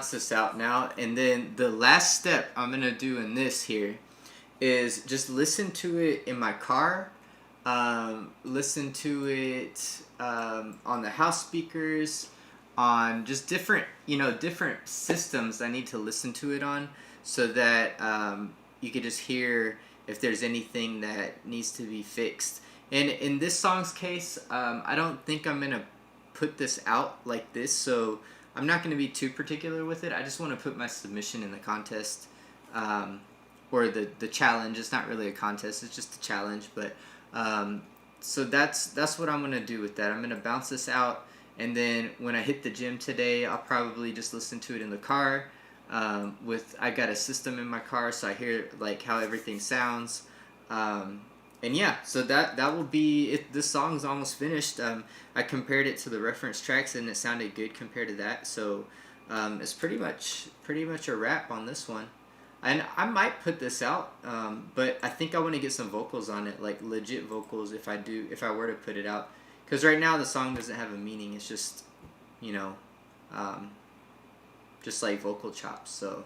bounce this out now, and then the last step I'm gonna do in this here is just listen to it in my car, listen to it on the house speakers, on just different different systems I need to listen to it on, so that you could just hear if there's anything that needs to be fixed. And in this song's case, I don't think I'm gonna put this out like this, so I'm not gonna be too particular with it. I just want to put my submission in the contest, or the challenge. It's not really a contest, it's just a challenge. But so that's what I'm gonna do with that. I'm gonna bounce this out, and then when I hit the gym today, I'll probably just listen to it in the car. I got a system in my car, so I hear like how everything sounds. And yeah, so that will be it. This song's almost finished. I compared it to the reference tracks, and it sounded good compared to that. So it's pretty much a wrap on this one. And I might put this out, but I think I want to get some vocals on it, like legit vocals, if I were to put it out. Because right now the song doesn't have a meaning. It's just, just like vocal chops. So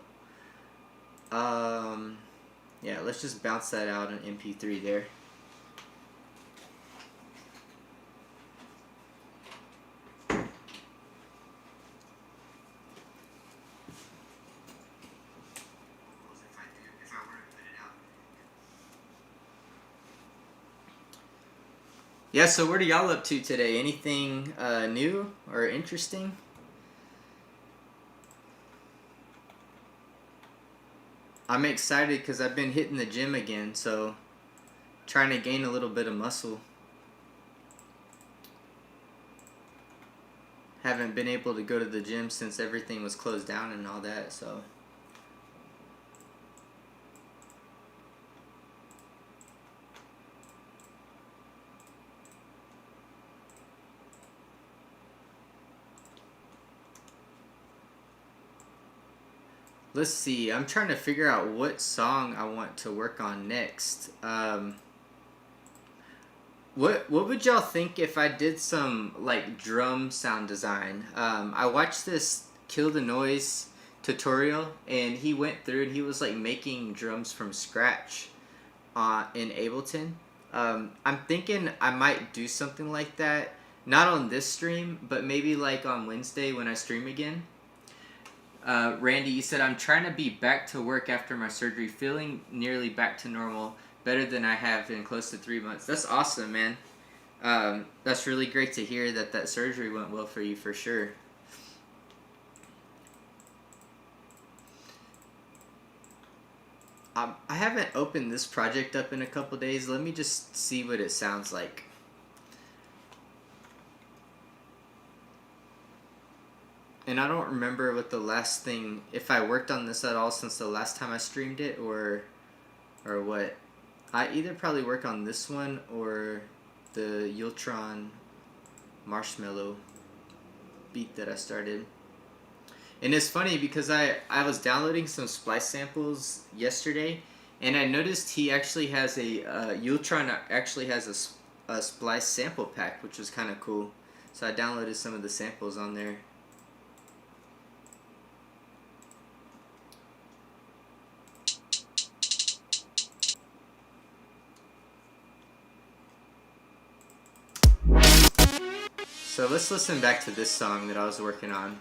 yeah, let's just bounce that out on MP3 there. Yeah, so what are y'all up to today? Anything new or interesting? I'm excited because I've been hitting the gym again, so trying to gain a little bit of muscle. Haven't been able to go to the gym since everything was closed down and all that, so. Let's see, I'm trying to figure out what song I want to work on next. What would y'all think if I did some like drum sound design? I watched this Kill the Noise tutorial, and he went through and he was like making drums from scratch in Ableton. I'm thinking I might do something like that, not on this stream, but maybe like on Wednesday when I stream again. Randy, you said, I'm trying to be back to work after my surgery, feeling nearly back to normal, better than I have in close to 3 months. That's awesome, man. That's really great to hear that surgery went well for you, for sure. I haven't opened this project up in a couple days. Let me just see what it sounds like. And I don't remember what the last thing, if I worked on this at all since the last time I streamed it, or what. I either probably work on this one or the Ultron Marshmallow beat that I started. And it's funny because I was downloading some Splice samples yesterday, and I noticed he actually has Ultron actually has a Splice sample pack, which was kind of cool. So I downloaded some of the samples on there. So let's listen back to this song that I was working on.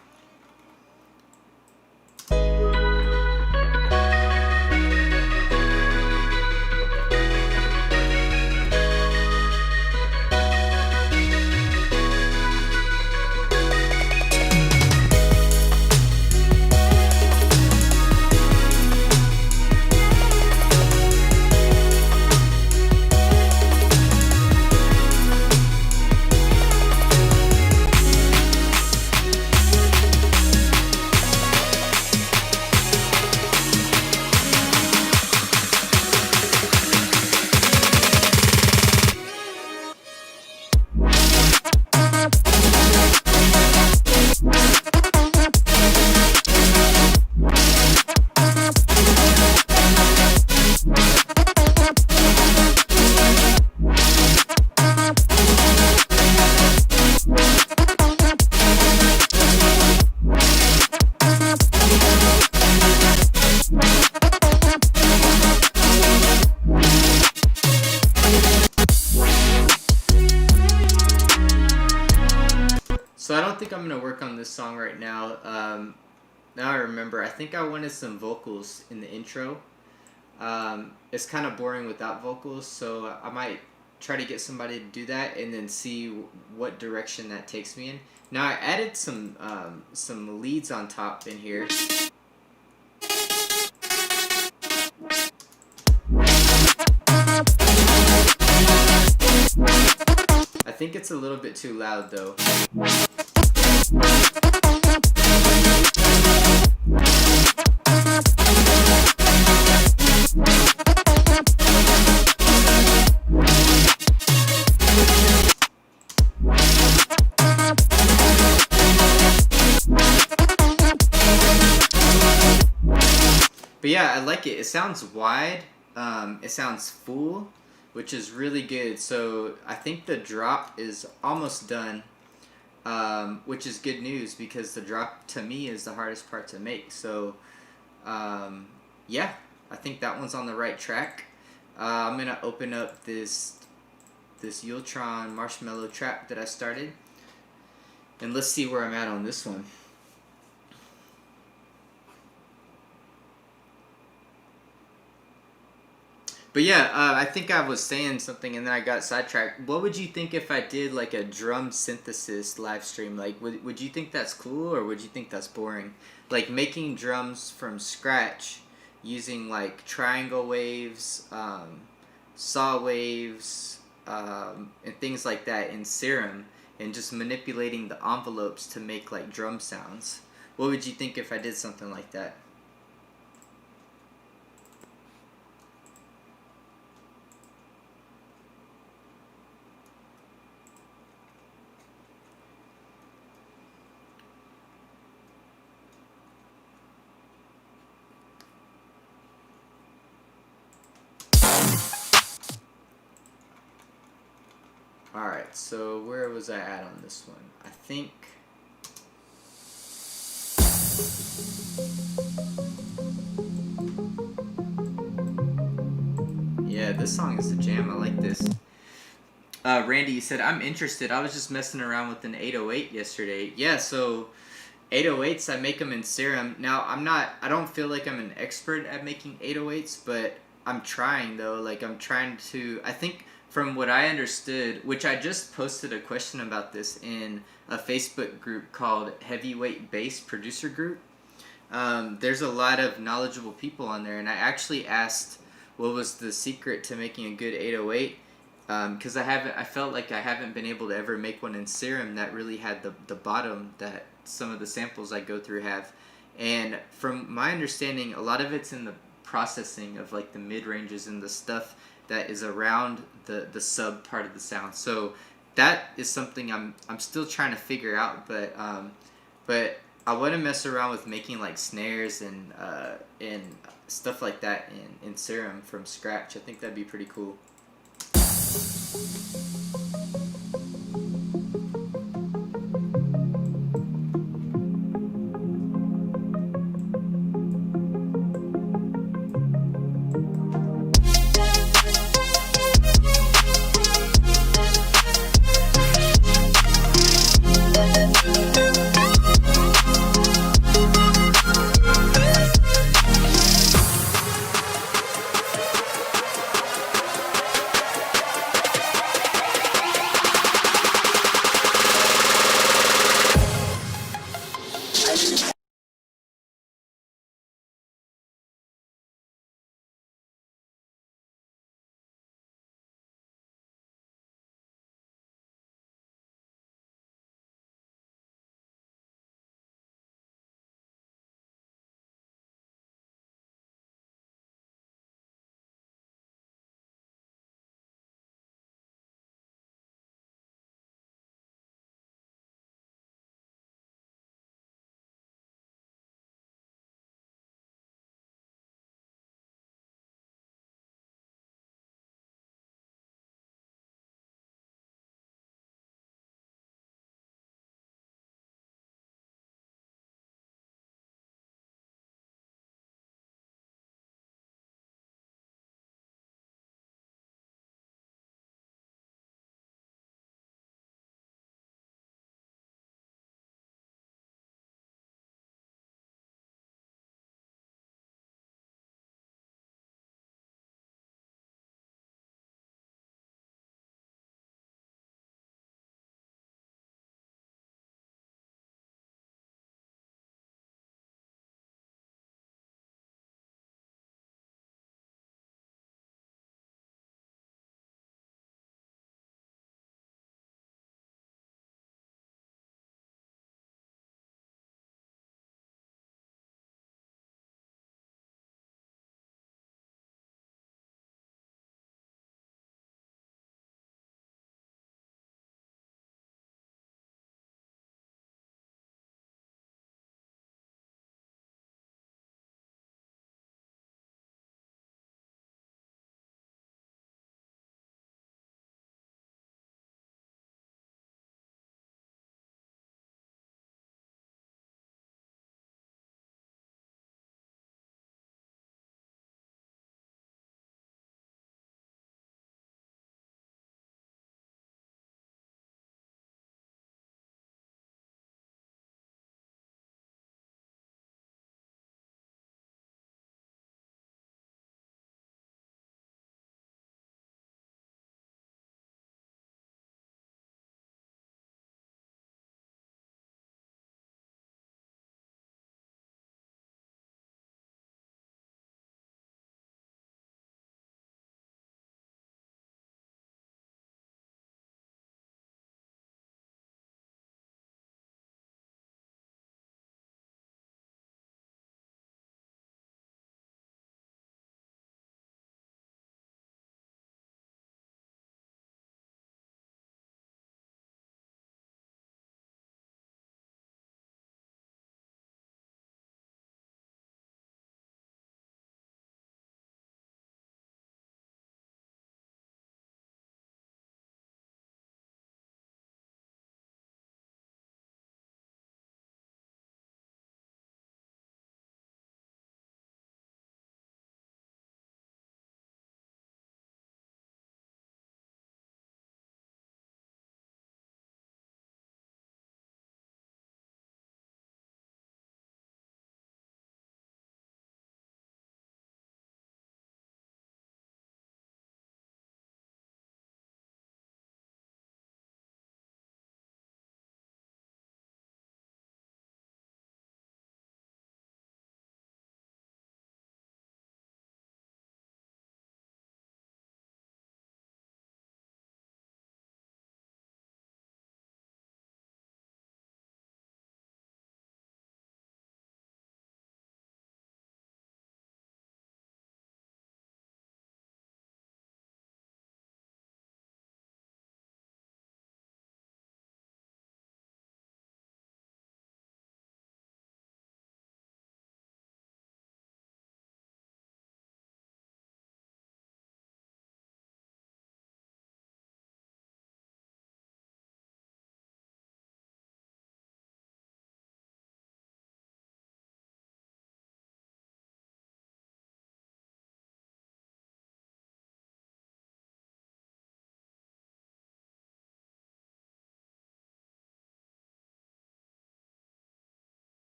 think I'm gonna work on this song right now. Now I remember. I think I wanted some vocals in the intro. It's kind of boring without vocals, so I might try to get somebody to do that and then see what direction that takes me in. Now I added some leads on top in here. I think it's a little bit too loud though. But yeah, I like it. It sounds wide. It sounds full, which is really good. So I think the drop is almost done, which is good news because the drop to me is the hardest part to make. So yeah, I think that one's on the right track. I'm gonna open up this Yultron Marshmallow trap that I started, and let's see where I'm at on this one. But yeah, I think I was saying something and then I got sidetracked. What would you think if I did like a drum synthesis live stream? Like, would you think that's cool or would you think that's boring? Like making drums from scratch using like triangle waves, saw waves, and things like that in Serum, and just manipulating the envelopes to make like drum sounds. What would you think if I did something like that? Alright, so where was I at on this one? I think... Yeah, this song is a jam. I like this. Randy, you said, I'm interested. I was just messing around with an 808 yesterday. Yeah, so 808s, I make them in Serum. Now, I don't feel like I'm an expert at making 808s, but I'm trying though. Like, I'm trying to, I think... From what I understood, which I just posted a question about this in a Facebook group called Heavyweight Bass Producer Group. There's a lot of knowledgeable people on there, and I actually asked what was the secret to making a good 808, because I felt like I haven't been able to ever make one in Serum that really had the bottom that some of the samples I go through have. And from my understanding, a lot of it's in the processing of like the mid ranges and the stuff that is around the sub part of the sound. So that is something I'm still trying to figure out, but I want to mess around with making like snares and stuff like that in Serum from scratch. I think that'd be pretty cool.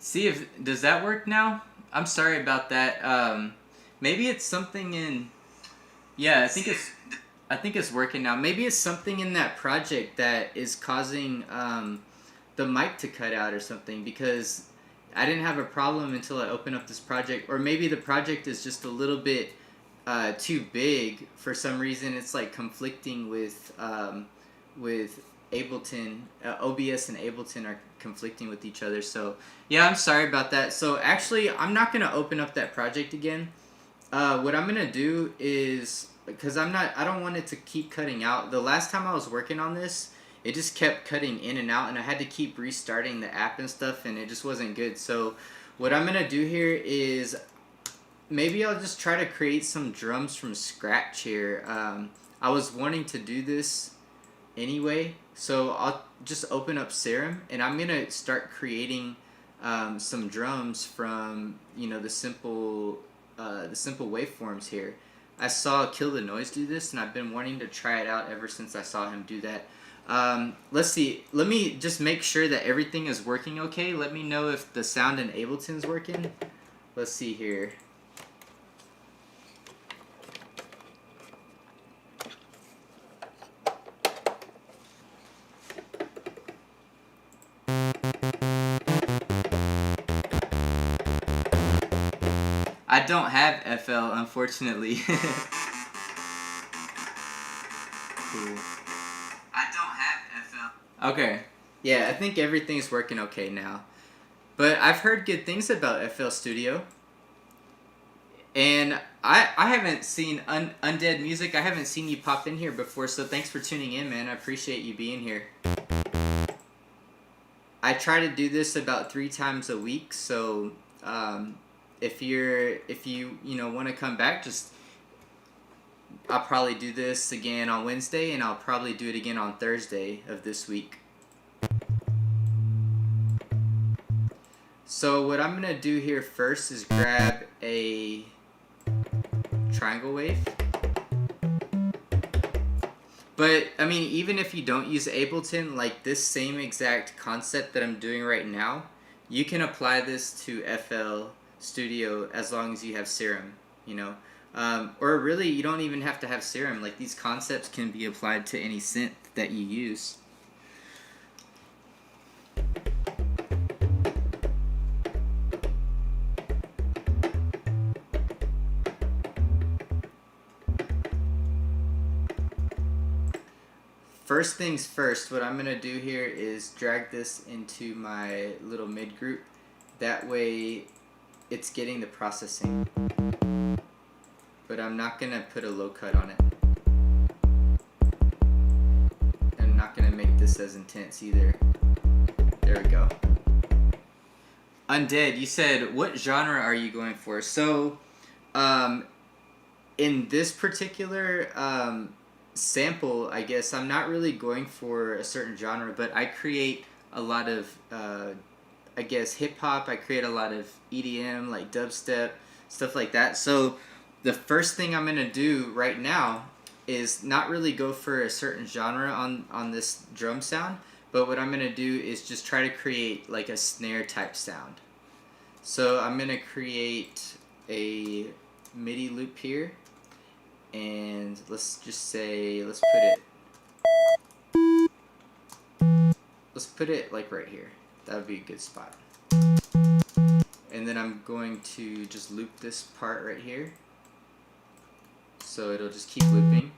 See if does that work now? I'm sorry about that. Maybe it's something in. Yeah, I think it's working now. Maybe it's something in that project that is causing the mic to cut out or something, because I didn't have a problem until I opened up this project. Or maybe the project is just a little bit too big for some reason. It's like conflicting with Ableton. OBS and Ableton are conflicting with each other. So yeah, I'm sorry about that. So actually, I'm not gonna open up that project again. What I'm gonna do is, because I don't want it to keep cutting out. The last time I was working on this, it just kept cutting in and out, and I had to keep restarting the app and stuff, and it just wasn't good. So what I'm gonna do here is maybe I'll just try to create some drums from scratch here. I was wanting to do this anyway, so I'll just open up Serum, and I'm gonna start creating some drums from the simple waveforms here. I saw Kill the Noise do this, and I've been wanting to try it out ever since I saw him do that. Let's see. Let me just make sure that everything is working okay. Let me know if the sound in Ableton's working. Let's see here. I don't have FL, unfortunately. Cool. I don't have FL. Okay. Yeah, I think everything's working okay now. But I've heard good things about FL Studio. And I haven't seen Undead Music. I haven't seen you pop in here before, so thanks for tuning in, man. I appreciate you being here. I try to do this about 3 times a week, so if you want to come back, just I'll probably do this again on Wednesday, and I'll probably do it again on Thursday of this week. So what I'm gonna do here first is grab a triangle wave. But I mean, even if you don't use Ableton, like this same exact concept that I'm doing right now, you can apply this to FL Studio as long as you have Serum, or really you don't even have to have Serum. Like, these concepts can be applied to any synth that you use. First things first, what I'm going to do here is drag this into my little mid group. That way it's getting the processing. But I'm not going to put a low cut on it. I'm not going to make this as intense either. There we go. Undead, you said, what genre are you going for? So, in this particular sample, I guess I'm not really going for a certain genre, but I create a lot of I guess hip hop. I create a lot of EDM, like dubstep, stuff like that. So the first thing I'm gonna do right now is not really go for a certain genre on this drum sound, but what I'm gonna do is just try to create like a snare type sound. So I'm gonna create a MIDI loop here. And let's just say, let's put it like right here. That would be a good spot. And then I'm going to just loop this part right here. So it'll just keep looping.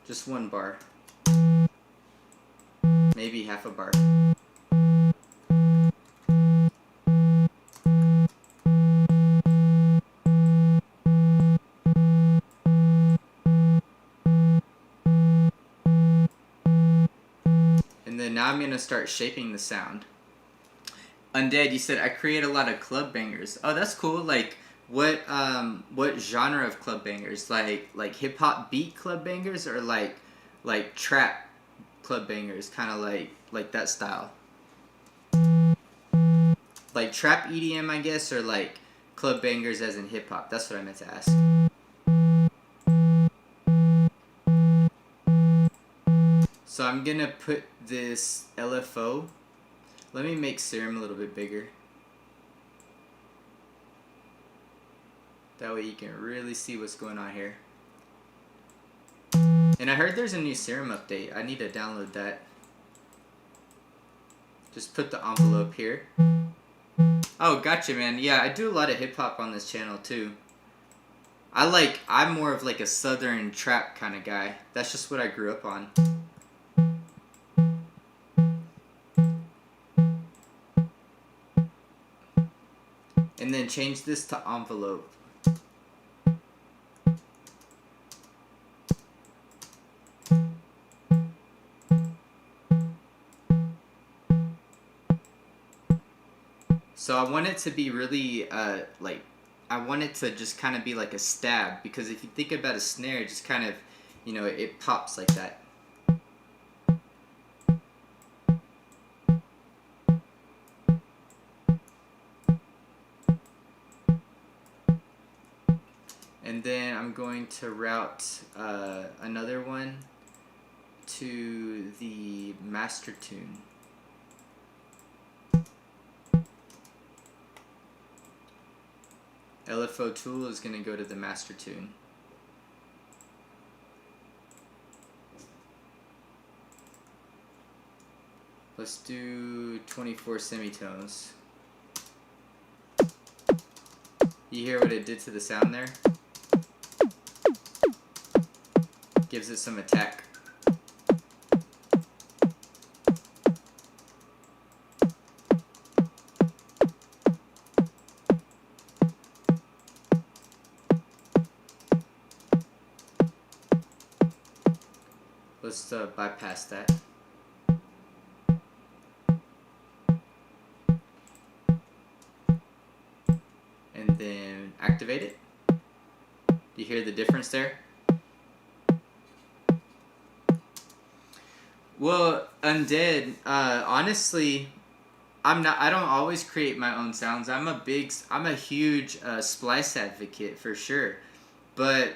Just 1 bar. Maybe half a bar. Now I'm gonna start shaping the sound. Undead, you said I create a lot of club bangers. Oh, that's cool. Like, what genre of club bangers? Like hip hop beat club bangers, or like trap club bangers, kind of like that style. Like trap EDM, I guess, or like club bangers as in hip hop. That's what I meant to ask. So I'm gonna put this LFO Let me make Serum a little bit bigger. That way you can really see what's going on here. And I heard there's a new Serum update. I need to download that. Just put the envelope here. Oh, gotcha, man. Yeah, I do a lot of hip-hop on this channel, too. I'm more of like a southern trap kind of guy. That's just what I grew up on. And then change this to envelope. So I want it to be really, I want it to just kind of be like a stab, because if you think about a snare, it just kind of, it pops like that. And then I'm going to route another one to the master tune. LFO tool is going to go to the master tune. Let's do 24 semitones. You hear what it did to the sound there? Gives it some attack. Let's bypass that. And then activate it. Do you hear the difference there? Well, Undead, honestly, I don't always create my own sounds. I'm a huge splice advocate for sure. But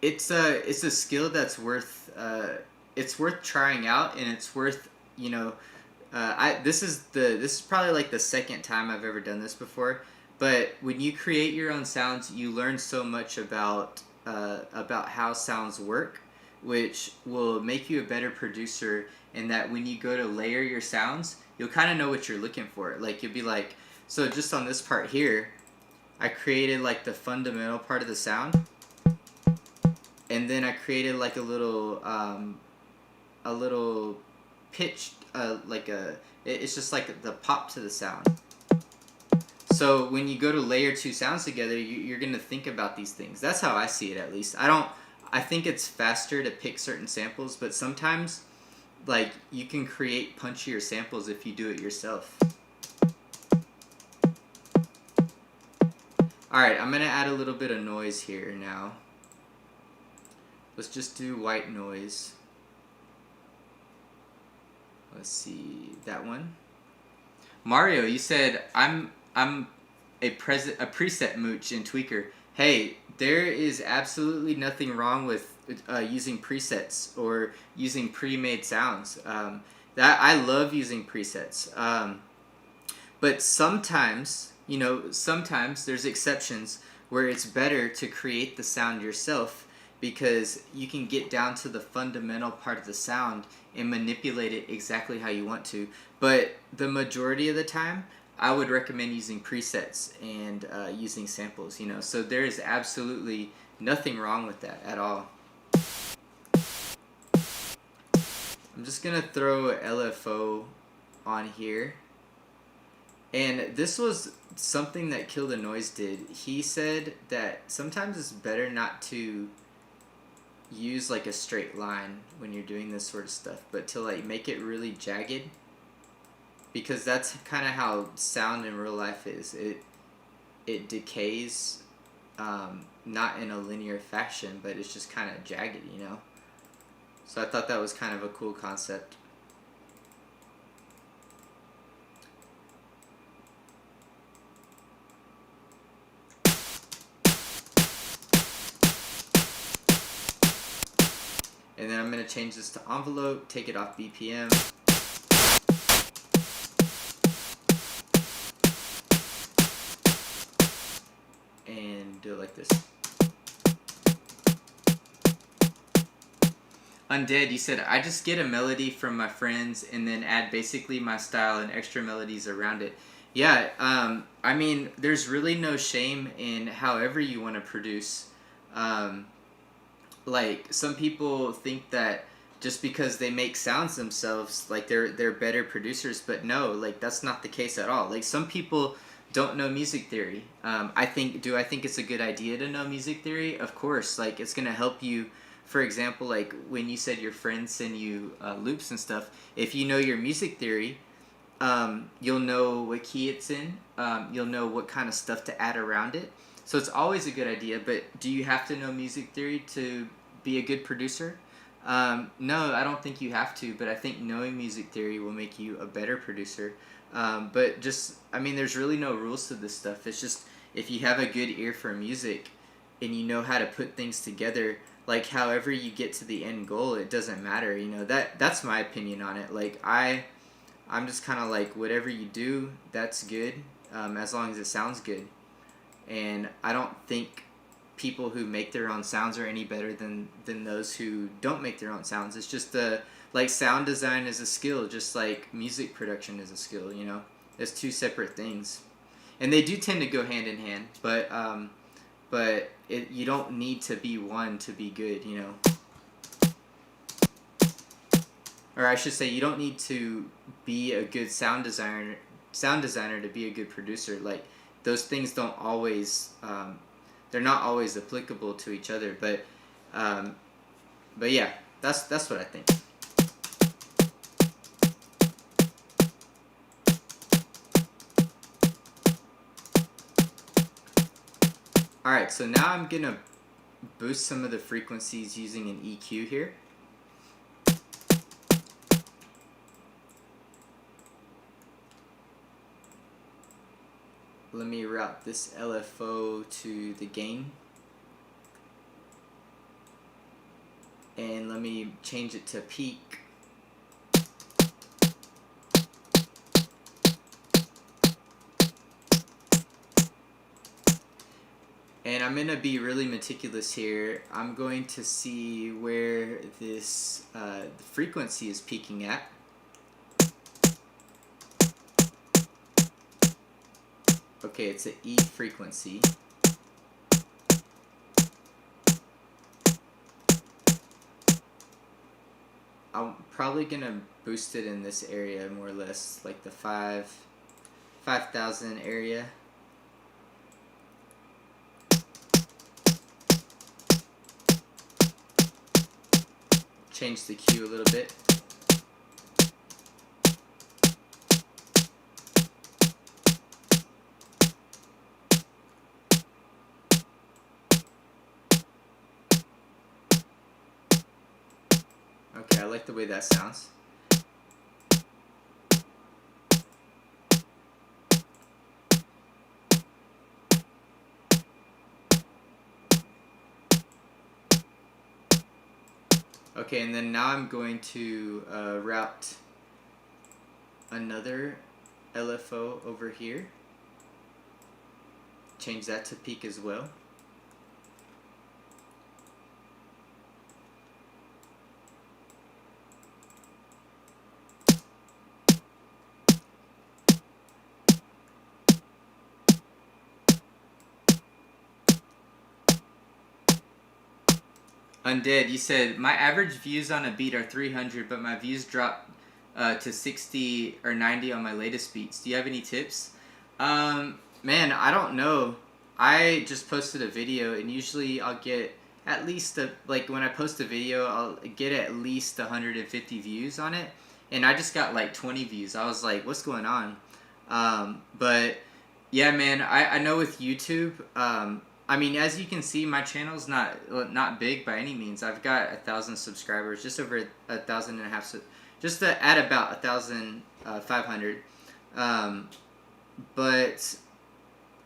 it's a skill that's worth trying out, and it's worth, this is probably like the second time I've ever done this before. But when you create your own sounds, you learn so much about how sounds work, which will make you a better producer, and that when you go to layer your sounds, you'll kind of know what you're looking for. Like, you'll be like, so just on this part here, I created like the fundamental part of the sound, and then I created like a little pitch, it's just like the pop to the sound. So when you go to layer two sounds together, you're gonna think about these things. That's how I see it, at least. I think it's faster to pick certain samples, but sometimes, like, you can create punchier samples if you do it yourself. Alright, I'm gonna add a little bit of noise here now. Let's just do white noise. Let's see, that one. Mario, you said I'm a preset mooch in Tweaker. Hey, there is absolutely nothing wrong with using presets or using pre-made sounds. That I love using presets. But sometimes, sometimes there's exceptions where it's better to create the sound yourself, because you can get down to the fundamental part of the sound and manipulate it exactly how you want to. But the majority of the time, I would recommend using presets and using samples, So there is absolutely nothing wrong with that at all. I'm just going to throw LFO on here. And this was something that Kill the Noise did. He said that sometimes it's better not to use like a straight line when you're doing this sort of stuff, but to like make it really jagged, because that's kind of how sound in real life is. It decays, not in a linear fashion, but it's just kind of jagged, So I thought that was kind of a cool concept. And then I'm going to change this to envelope, take it off BPM. do it like this. Undead, you said, I just get a melody from my friends and then add basically my style and extra melodies around it. Yeah, I mean, there's really no shame in however you want to produce. Like, some people think that just because they make sounds themselves, like they're better producers, but no, like that's not the case at all. Like, some people don't know music theory. I think it's a good idea to know music theory? Of course, like it's gonna help you. For example, like when you said your friends send you loops and stuff, if you know your music theory, you'll know what key it's in. You'll know what kind of stuff to add around it. So it's always a good idea, but do you have to know music theory to be a good producer? No, I don't think you have to, but I think knowing music theory will make you a better producer. But just, I mean, there's really no rules to this stuff. It's just, if you have a good ear for music and you know how to put things together, like however you get to the end goal, it doesn't matter. You know, that's my opinion on it. Like, I'm just kind of like, whatever you do, that's good, as long as it sounds good. And I don't think people who make their own sounds are any better than those who don't make their own sounds. It's just like sound design is a skill, just like music production is a skill, you know? It's two separate things. And they do tend to go hand in hand, but you don't need to be one to be good, you know? Or I should say, you don't need to be a good sound designer to be a good producer. Like, those things don't always they're not always applicable to each other, but yeah, that's what I think. Alright, so now I'm gonna boost some of the frequencies using an EQ here. Let me route this LFO to the gain. And let me change it to peak. And I'm going to be really meticulous here. I'm going to see where this frequency is peaking at. Okay, it's an E frequency. I'm probably gonna boost it in this area more or less, like the 5,000 area. Change the Q a little bit. Okay, I like the way that sounds. Okay, and then now I'm going to route another LFO over here. Change that to peak as well. Undead, you said, my average views on a beat are 300, but my views drop to 60 or 90 on my latest beats. Do you have any tips? Man, I don't know. I just posted a video, and usually I'll get at least, like when I post a video, I'll get at least 150 views on it. And I just got like 20 views. I was like, what's going on? But yeah, man, I know with YouTube, I mean, as you can see, my channel's not big by any means. I've got 1,000 subscribers, just over 1,500, just at about 1,500. But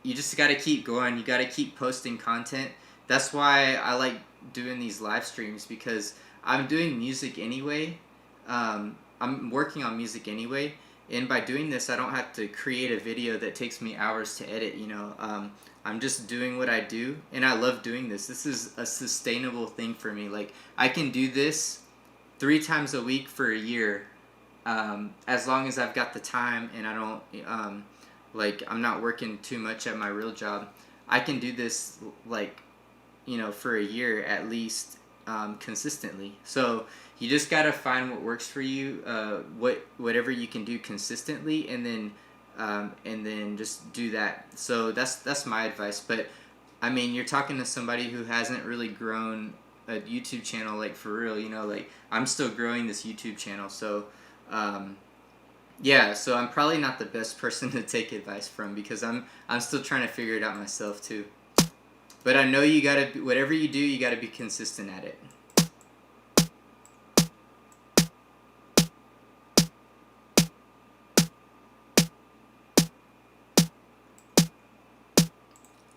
you just got to keep going. You got to keep posting content. That's why I like doing these live streams, because I'm doing music anyway. I'm working on music anyway, And by doing this, I don't have to create a video that takes me hours to edit. I'm just doing what I do, and I love doing this. This is a sustainable thing for me. Like, I can do this 3 times a week for a year, as long as I've got the time and I don't, like, I'm not working too much at my real job. I can do this, like, for a year at least, consistently. So you just gotta find what works for you, whatever you can do consistently, and then just do that. So that's my advice. But I mean, you're talking to somebody who hasn't really grown a YouTube channel, like, for real. Like, I'm still growing this YouTube channel. So yeah, so I'm probably not the best person to take advice from, because I'm still trying to figure it out myself too. But I know you gotta, whatever you do, you gotta be consistent at it.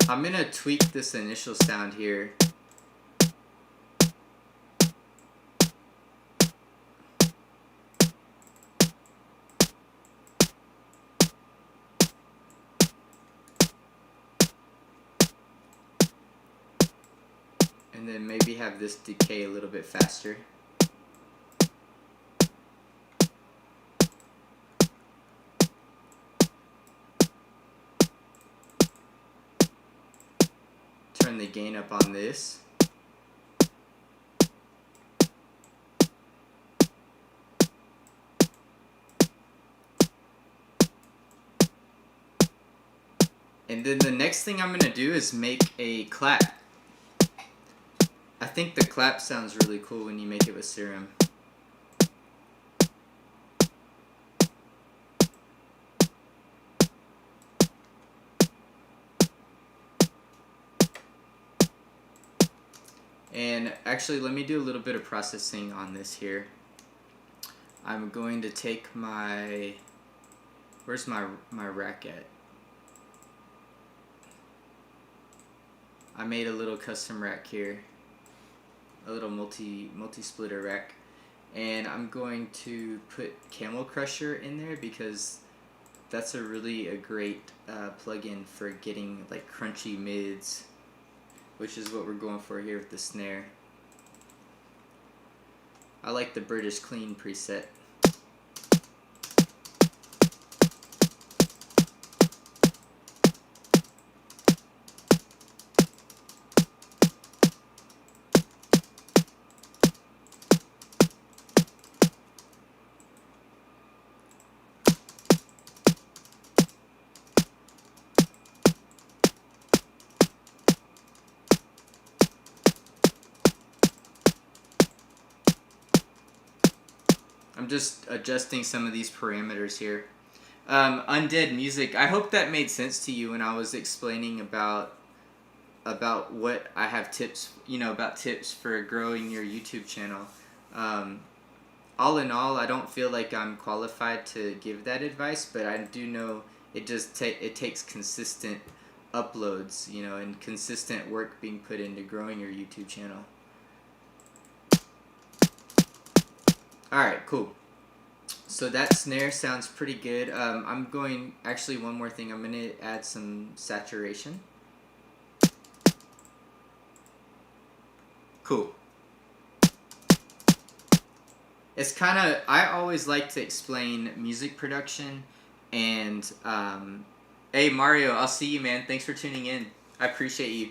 I'm gonna tweak this initial sound here. And then maybe have this decay a little bit faster. Turn the gain up on this. And then the next thing I'm going to do is make a clap. I think the clap sounds really cool when you make it with Serum. And actually, let me do a little bit of processing on this here. I'm going to take my, where's my rack at? I made a little custom rack here, a little multi-splitter rack, and I'm going to put Camel Crusher in there because that's a great plugin for getting like crunchy mids, which is what we're going for here with the snare. I like the British Clean preset. I'm just adjusting some of these parameters here. Undead Music, I hope that made sense to you when I was explaining about what I have tips, about tips for growing your YouTube channel. All in all, I don't feel like I'm qualified to give that advice, but I do know it takes consistent uploads, and consistent work being put into growing your YouTube channel. Alright, cool. So that snare sounds pretty good. I'm going, actually one more thing, I'm going to add some saturation. Cool. It's kind of, I always like to explain music production, and hey Mario, I'll see you, man. Thanks for tuning in. I appreciate you.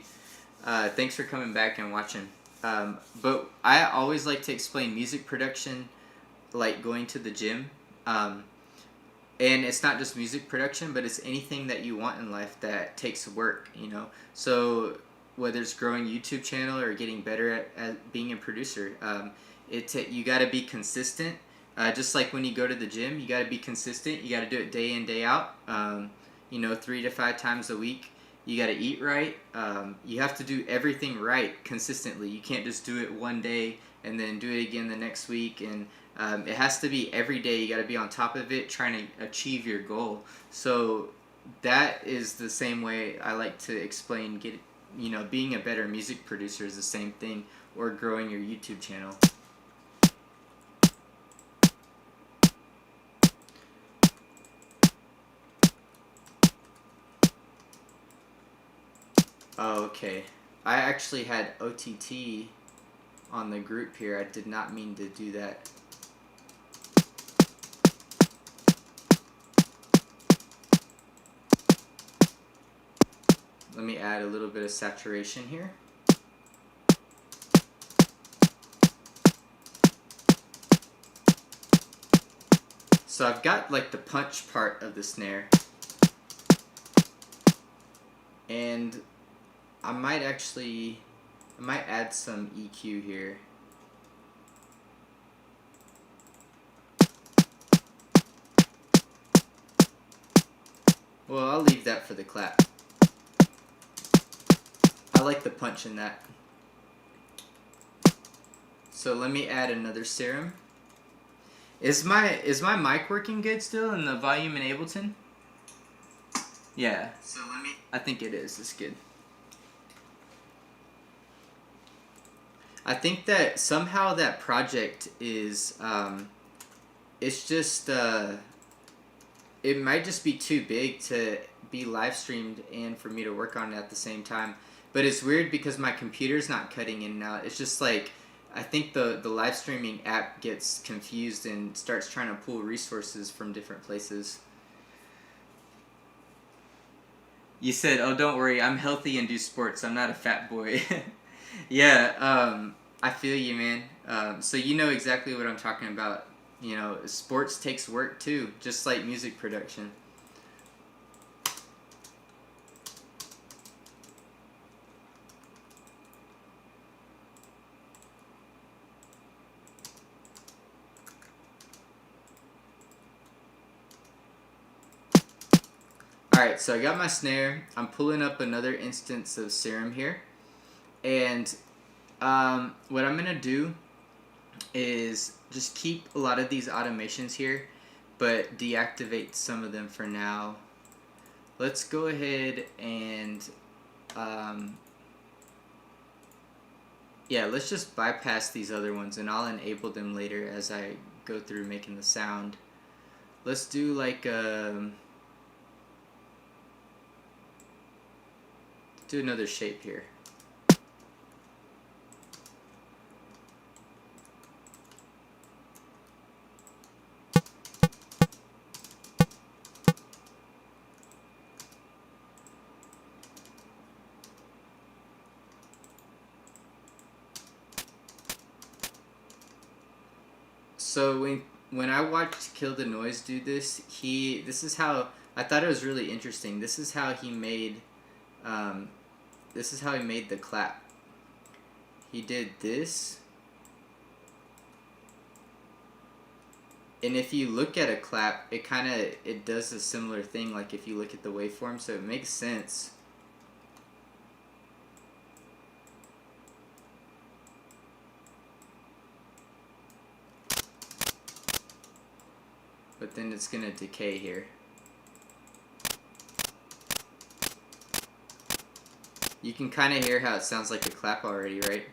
Thanks for coming back and watching. But I always like to explain music production like going to the gym. And it's not just music production, but it's anything that you want in life that takes work, So whether it's growing a YouTube channel or getting better at being a producer, you got to be consistent. Just like when you go to the gym, you got to be consistent. You got to do it day in, day out, 3 to 5 times a week. You got to eat right. You have to do everything right consistently. You can't just do it one day and then do it again the next week. And it has to be every day. You got to be on top of it, trying to achieve your goal. So that is the same way I like to explain being a better music producer is the same thing, or growing your YouTube channel. Oh, okay. I actually had OTT on the group here. I did not mean to do that. Let me add a little bit of saturation here. So I've got like the punch part of the snare. And I might add some EQ here. Well, I'll leave that for the clap. I like the punch in that. So let me add another serum. Is my mic working good still in the volume in Ableton? Yeah. So I think it is. It's good. I think that somehow that project is it's just it might just be too big to be live streamed and for me to work on it at the same time. But it's weird because my computer's not cutting in and out. It's just like I think the live streaming app gets confused and starts trying to pull resources from different places. You said, "Oh, don't worry, I'm healthy and do sports. I'm not a fat boy." Yeah, I feel you, man. So you know exactly what I'm talking about. You know, sports takes work too, just like music production. Alright, so I got my snare. I'm pulling up another instance of Serum here. And what I'm going to do is just keep a lot of these automations here, but deactivate some of them for now. Let's go ahead and yeah, let's just bypass these other ones and I'll enable them later as I go through making the sound. Let's do like do another shape here. So when I watched Kill the Noise do this, this is how I thought it was really interesting. This is how he made the clap. He did this. And if you look at a clap, it does a similar thing like if you look at the waveform, so it makes sense. But then it's gonna decay here. You can kind of hear how it sounds like a clap already, right?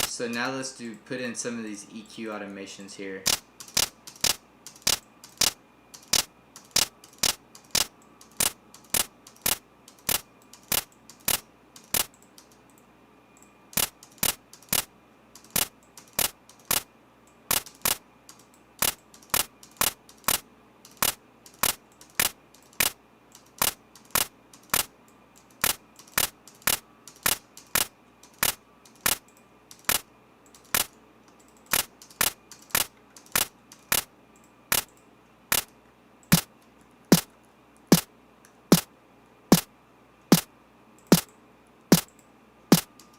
So now let's put in some of these EQ automations here.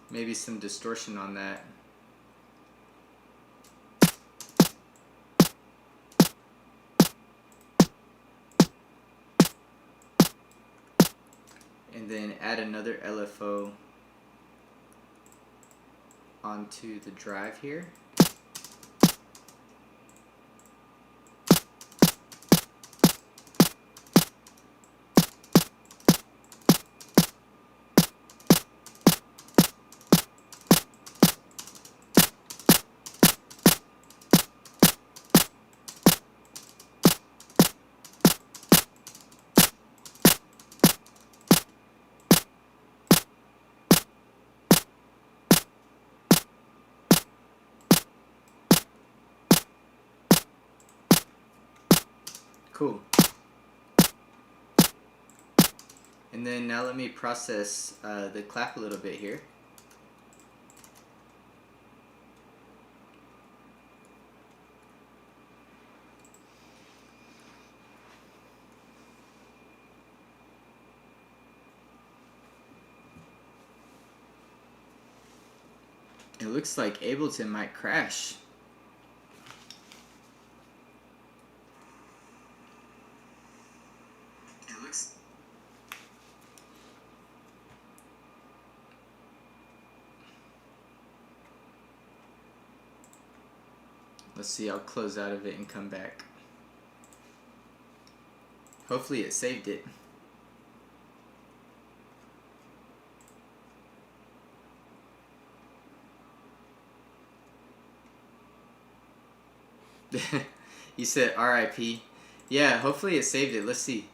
Maybe some distortion on that. And and then add another LFO onto the drive here. Cool. And then now let me process the clap a little bit here. It looks like Ableton might crash. Let's see, I'll close out of it and come back. Hopefully it saved it. You said RIP. Yeah, hopefully it saved it. Let's see.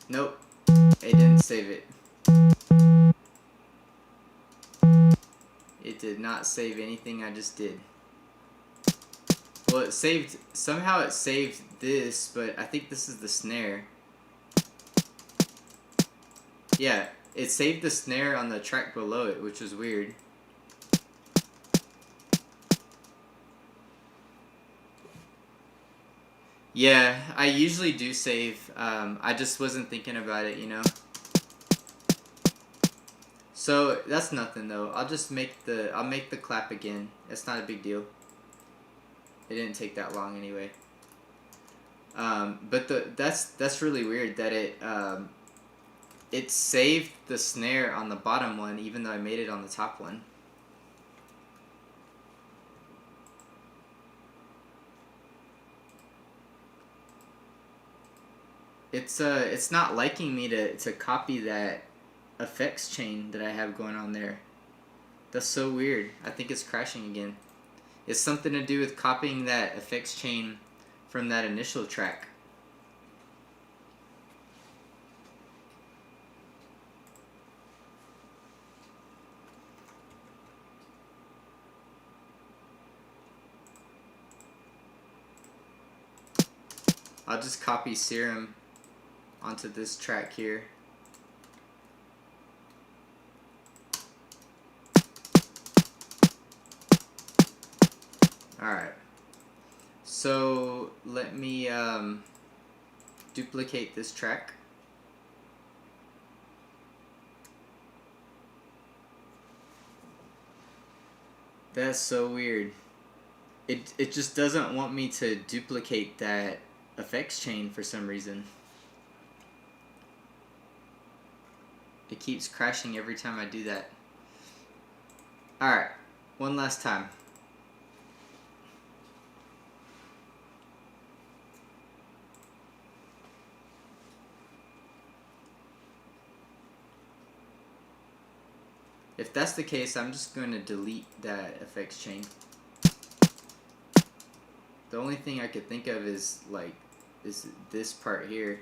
Nope, it didn't save it. It did not save anything I just did. Well, it saved, somehow it saved this, but I think this is the snare. Yeah, it saved the snare on the track below it, which was weird. Yeah, I usually do save. I just wasn't thinking about it, you know. So that's nothing though. I'll make the clap again. It's not a big deal. It didn't take that long anyway. But that's really weird that it saved the snare on the bottom one even though I made it on the top one. It's not liking me to copy that effects chain that I have going on there. That's so weird. I think it's crashing again. It's something to do with copying that effects chain from that initial track. I'll just copy Serum onto this track here. Alright, so let me duplicate this track. That's so weird. It just doesn't want me to duplicate that effects chain for some reason. It keeps crashing every time I do that. Alright, one last time. If that's the case, I'm just going to delete that effects chain. The only thing I could think of is like this part here.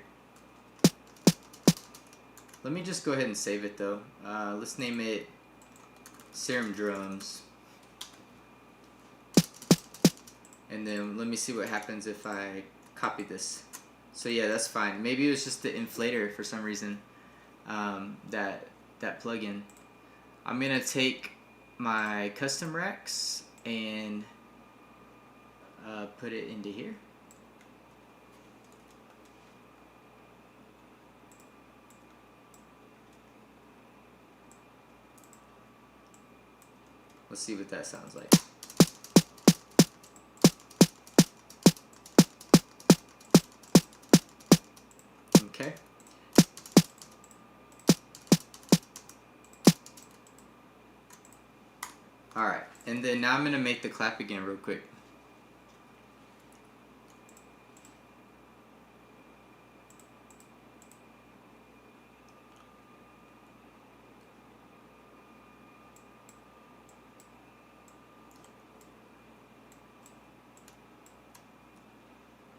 Let me just go ahead and save it though. Let's name it Serum Drums. And then let me see what happens if I copy this. So yeah, that's fine. Maybe it was just the inflator for some reason. That plugin. I'm gonna take my custom racks and put it into here. Let's see what that sounds like. Okay. And then now I'm going to make the clap again real quick.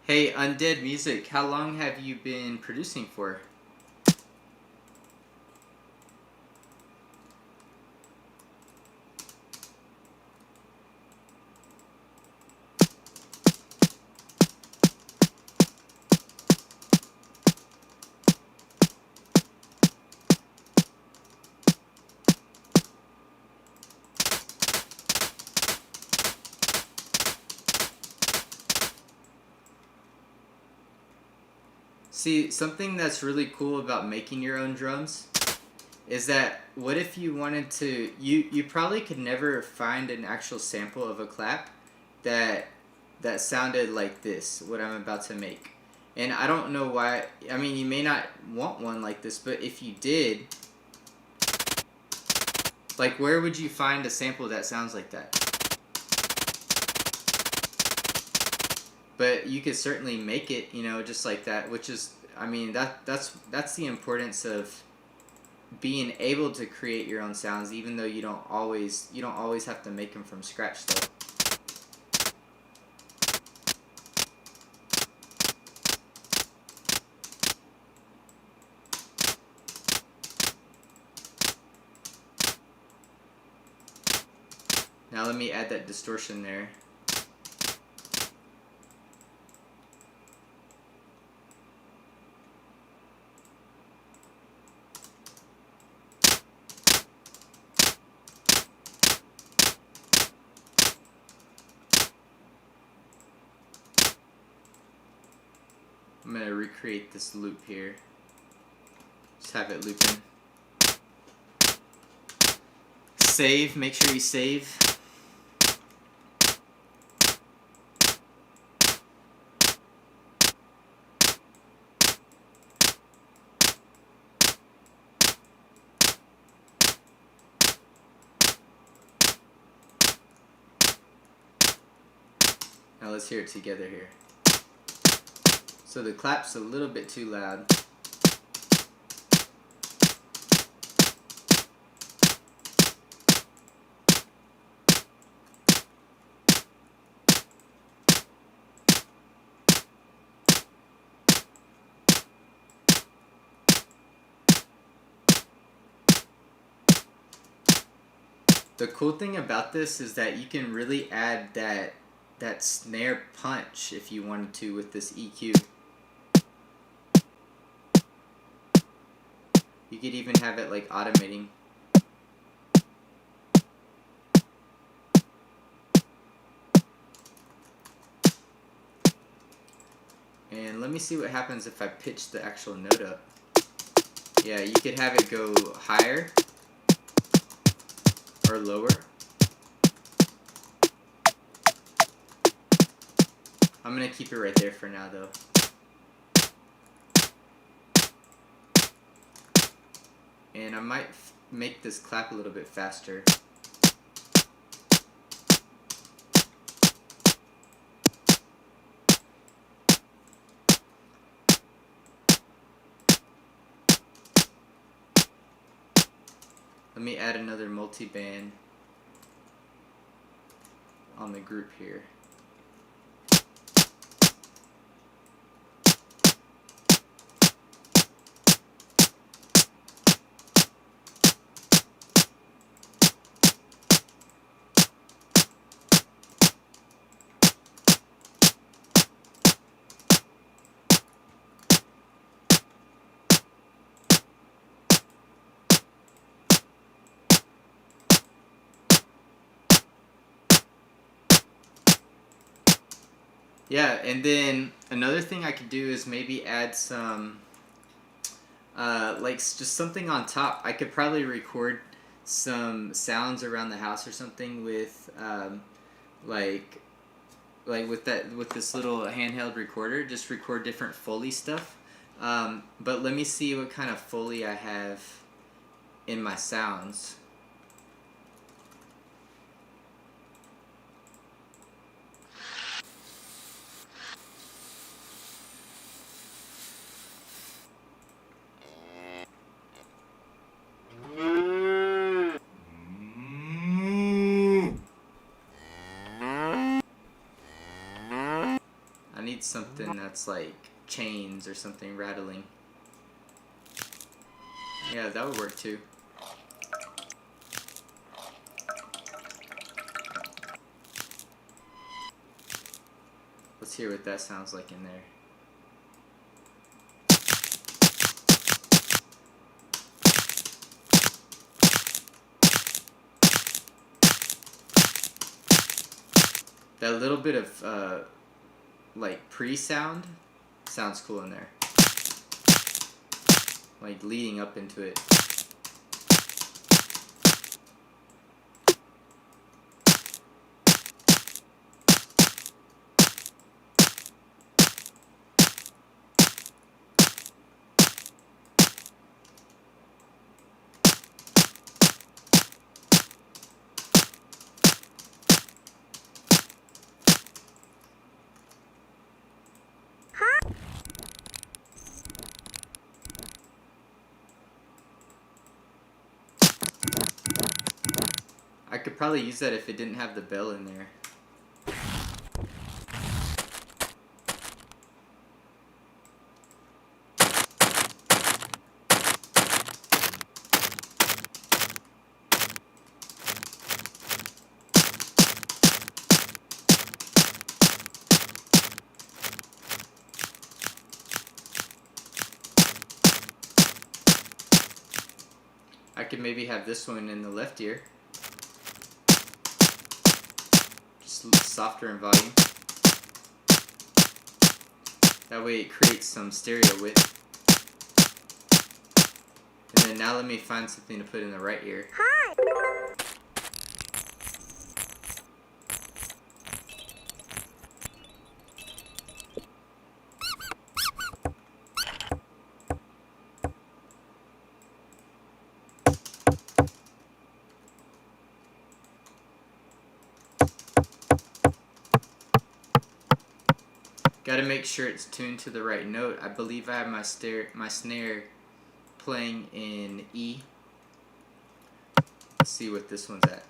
Hey, Undead Music, how long have you been producing for? See, something that's really cool about making your own drums is that what if you wanted to, you probably could never find an actual sample of a clap that sounded like this, what I'm about to make. And I don't know why, I mean, you may not want one like this, but if you did, like where would you find a sample that sounds like that? But you could certainly make it, you know, just like that, which is, I mean, that's the importance of being able to create your own sounds, even though you don't always have to make them from scratch though. Now let me add that distortion there. I'm going to recreate this loop here. Just have it looping. Save, make sure you save. Now let's hear it together here. So the clap's a little bit too loud. The cool thing about this is that you can really add that snare punch if you wanted to with this EQ. You could even have it like automating. And let me see what happens if I pitch the actual note up. Yeah, you could have it go higher or lower. I'm gonna keep it right there for now though. And I might make this clap a little bit faster. Let me add another multi-band on the group here. Yeah, and then another thing I could do is maybe add some, like just something on top. I could probably record some sounds around the house or something with, like with this little handheld recorder. Just record different Foley stuff. But let me see what kind of Foley I have in my sounds. I need something that's like chains or something rattling. Yeah, that would work too. Let's hear what that sounds like in there. That little bit of like pre-sound sounds cool in there. Like leading up into it. I could probably use that if it didn't have the bell in there. I could maybe have this one in the left ear. Just softer in volume. That way it creates some stereo width. And then now let me find something to put in the right ear. Hi. Gotta make sure it's tuned to the right note. I believe I have my snare playing in E. Let's see what this one's at.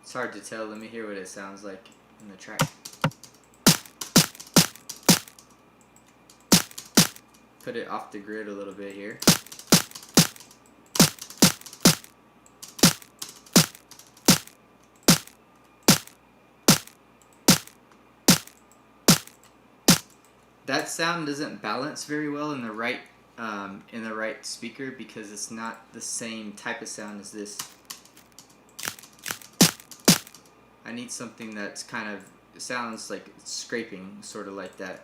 It's hard to tell. Let me hear what it sounds like in the track. Put it off the grid a little bit here. That sound doesn't balance very well in the right speaker because it's not the same type of sound as this. I need something that's kind of sounds like scraping, sort of like that.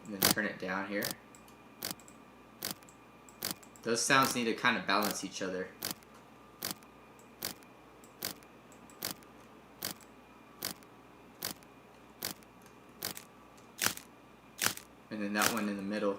And then turn it down here. Those sounds need to kind of balance each other. And then that one in the middle.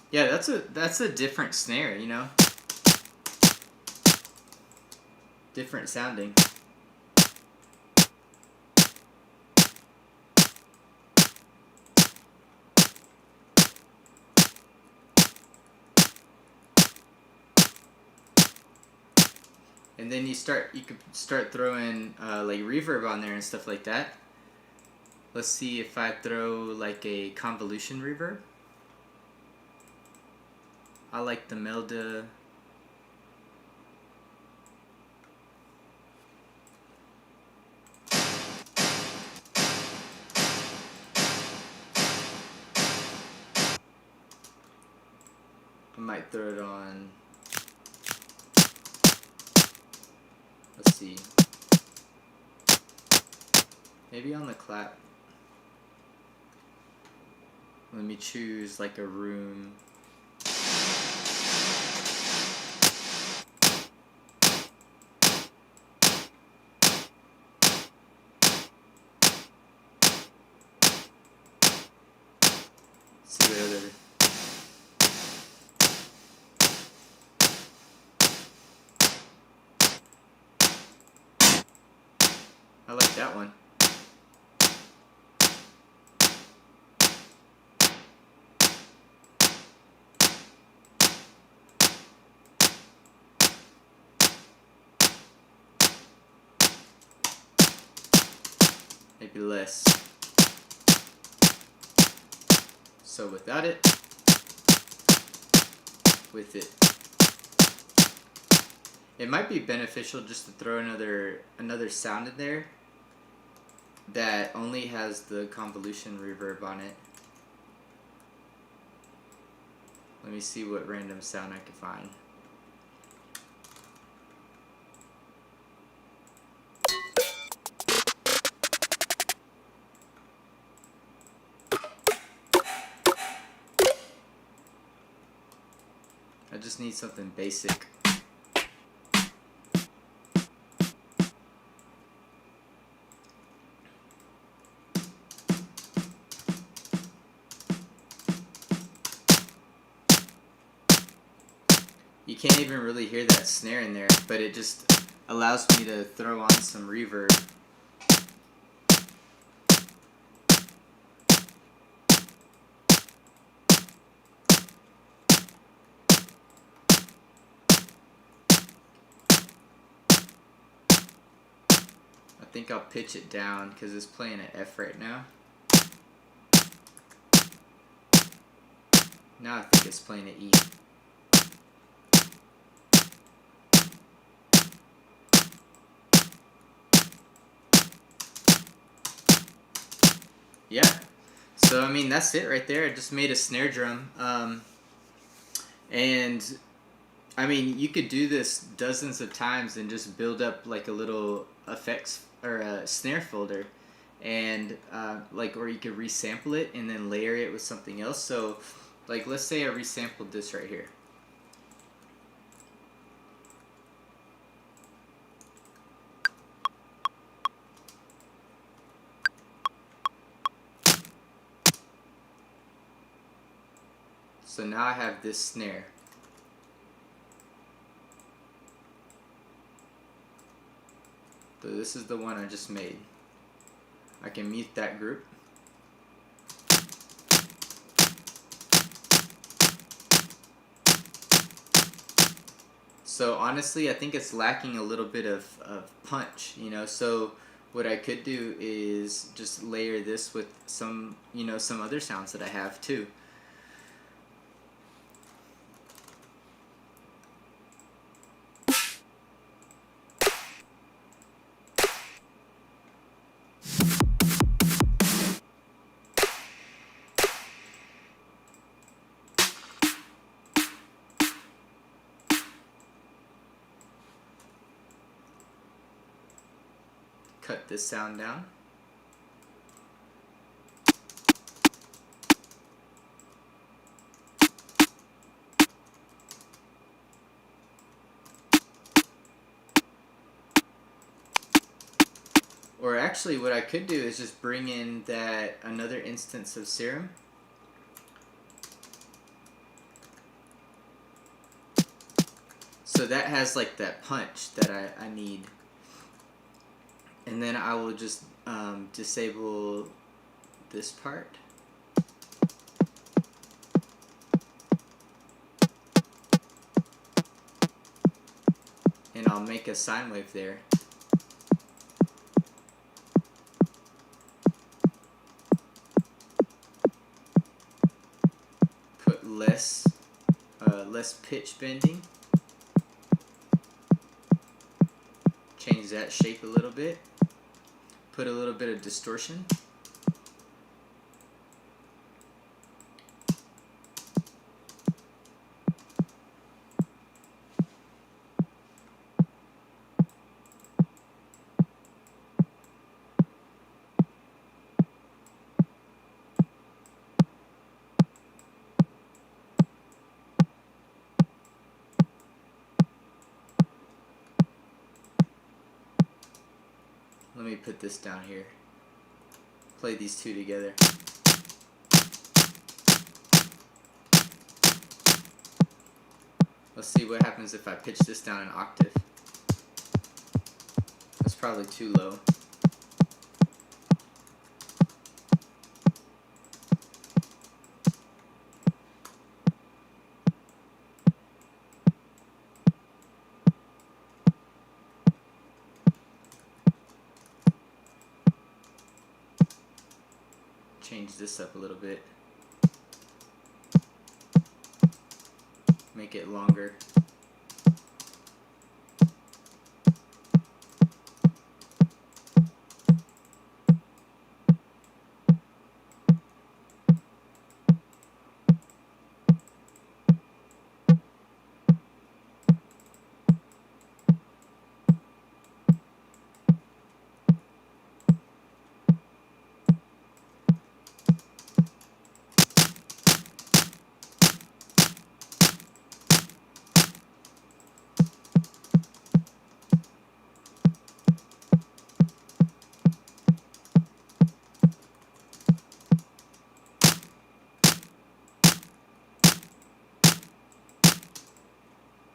Yeah, that's a different snare, you know? Different sounding. And then you could start throwing like reverb on there and stuff like that. Let's see if I throw like a convolution reverb. I like the Melda. I might throw it on, let's see, maybe on the clap. Let me choose like a room. See what other. I like that one. Maybe less. So without it, with it. It might be beneficial just to throw another sound in there that only has the convolution reverb on it. Let me see what random sound I can find. I just need something basic. You can't even really hear that snare in there, but it just allows me to throw on some reverb. I think I'll pitch it down because it's playing at F right now. Now I think it's playing at E. Yeah, so I mean that's it right there. I just made a snare drum, and I mean you could do this dozens of times and just build up like a little effects or a snare folder, and or you could resample it and then layer it with something else. So like let's say I resampled this right here. So now I have this snare. So this is the one I just made. I can mute that group. So honestly, I think it's lacking a little bit of punch, you know. So what I could do is just layer this with some, some other sounds that I have too. Cut this sound down. Or actually what I could do is just bring in that another instance of Serum. So that has like that punch that I need. And then I will just disable this part. And I'll make a sine wave there. Put less pitch bending. Change that shape a little bit. Put a little bit of distortion. let me put this down here. Play these two together. Let's see what happens if I pitch this down an octave. That's probably too low. Change this up a little bit. Make it longer.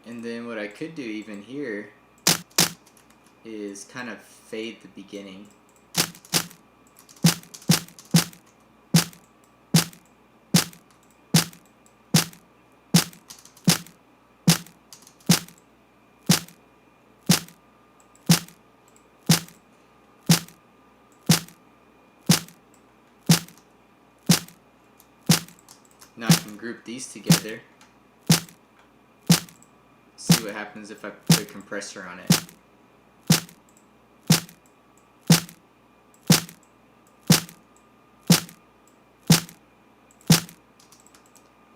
And then what I could do even here is kind of fade the beginning. Now I can group these together. See what happens if I put a compressor on it.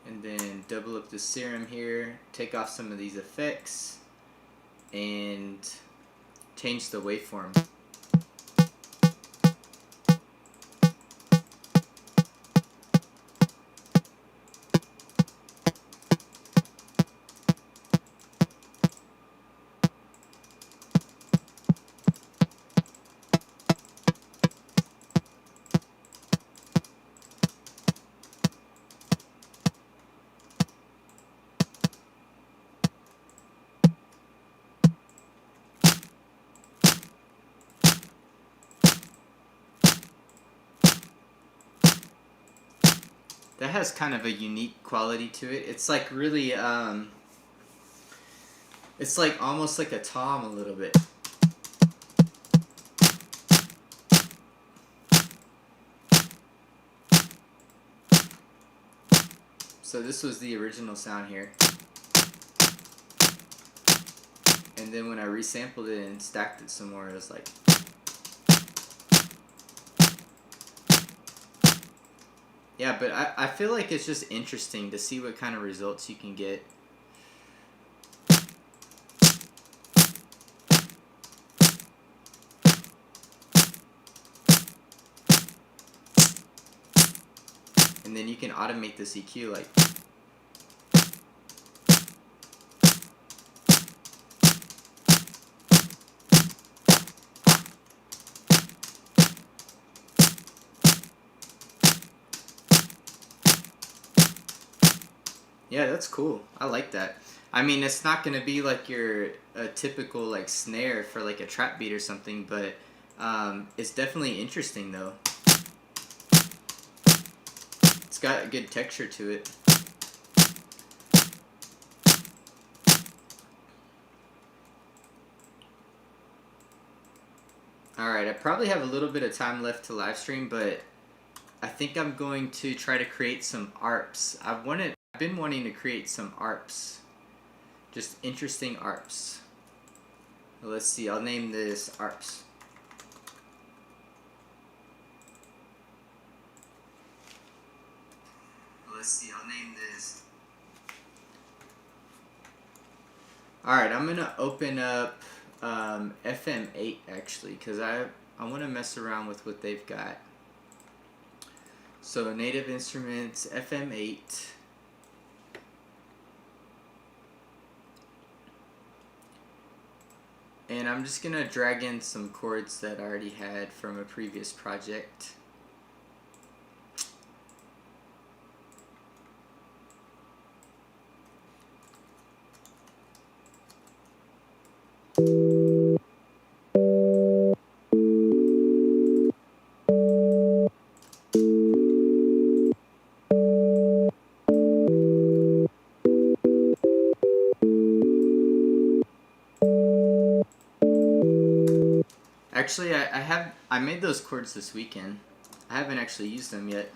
And then double up the serum here, take off some of these effects, and change the waveform. That has kind of a unique quality to it. It's like really, it's like almost like a tom a little bit. So this was the original sound here. And then when I resampled it and stacked it some more, it was like... Yeah, but I feel like it's just interesting to see what kind of results you can get. And then you can automate this EQ like... Yeah, that's cool. I like that. I mean, it's not going to be like your typical like snare for like a trap beat or something, but it's definitely interesting though. It's got a good texture to it. Alright, I probably have a little bit of time left to live stream, but I think I'm going to try to create some ARPs. I've been wanting to create some ARPs. Just interesting ARPs. Let's see, I'll name this ARPs. Let's see, I'll name this. Alright, I'm going to open up FM8 actually, because I want to mess around with what they've got. So Native Instruments, FM8. And I'm just gonna drag in some chords that I already had from a previous project. Actually, I made those chords this weekend. I haven't actually used them yet.